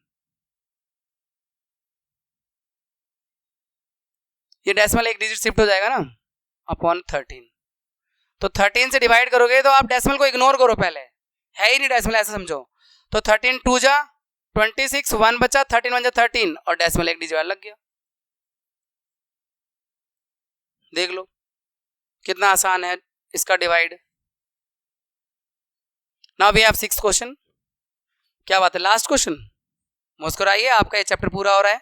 ये डेसिमल एक डिजिट शिफ्ट हो जाएगा ना, अपॉन 13। तो 13 से डिवाइड करोगे तो आप डेसिमल को इग्नोर करो, पहले है ही नहीं डेसिमल, ऐसा समझो। तो 13 2 जा 26, 1 बचा, 13 1 जा 13 और डेसिमल एक डिजिट लग गया। देख लो कितना आसान है इसका divide. Now we have 6 question. क्या बात है, लास्ट क्वेश्चन। मुस्कुराइए, आपका ये चैप्टर पूरा हो रहा है।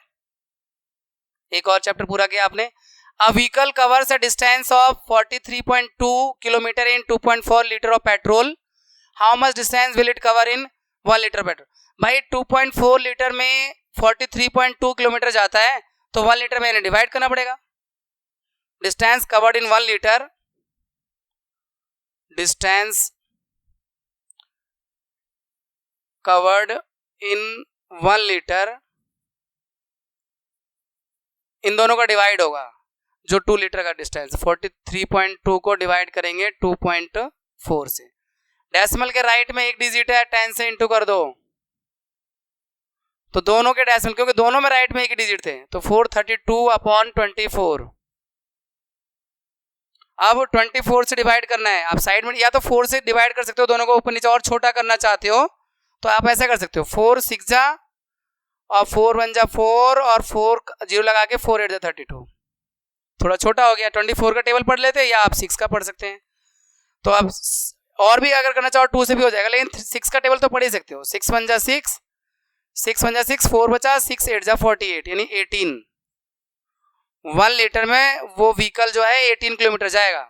एक और चैप्टर पूरा किया आपने। A vehicle covers a distance of 43.2 kilometre in 2.4 litre of petrol, how much distance will it cover in 1 litre petrol. भाई 2.4 लीटर में 43.2 किलोमीटर जाता है, तो 1 लीटर में इन्हें डिवाइड करना पड़ेगा। Distance covered in 1 litre, distance covered in 1 litre, इन दोनों का डिवाइड होगा जो 2 लीटर का डिस्टेंस। 43.2 को डिवाइड करेंगे 2.4 से। डेसिमल के राइट में एक डिजिट है, 10 से इंटू कर दो, तो दोनों के डेसिमल, क्योंकि दोनों में राइट में एक डिजिट थे, तो 432 अपॉन 24। अब 24 से डिवाइड करना है। आप साइड में या तो 4 से डिवाइड कर सकते हो दोनों को, ऊपर नीचे और छोटा करना चाहते हो तो आप ऐसा कर सकते हो, 4 6 जा और 4 1 जा 4 और 4 जीरो लगा के 4 8 जा 32। थोड़ा छोटा हो गया, 24 का टेबल पढ़ लेते हैं या आप 6 का पढ़ सकते हैं। तो आप और भी अगर करना चाहो 2 से भी हो जाएगा, लेकिन 6 का टेबल तो पढ़ ही सकते हो। 6 1 जा 6, 6 1 जा 6, 4 बचा, 6 8 जा 48 यानी 18। 1 लीटर में वो व्हीकल जो है 18 किलोमीटर जाएगा।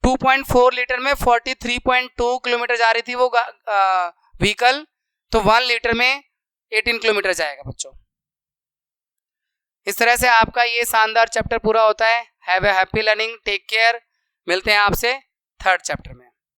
2.4 लीटर में 43.2 किलोमीटर जा रही थी वो व्हीकल, तो 1 लीटर में 18 किलोमीटर जाएगा बच्चों। इस तरह से आपका ये शानदार चैप्टर पूरा होता है। Have a happy learning, take care. मिलते हैं आपसे 3rd चैप्टर में।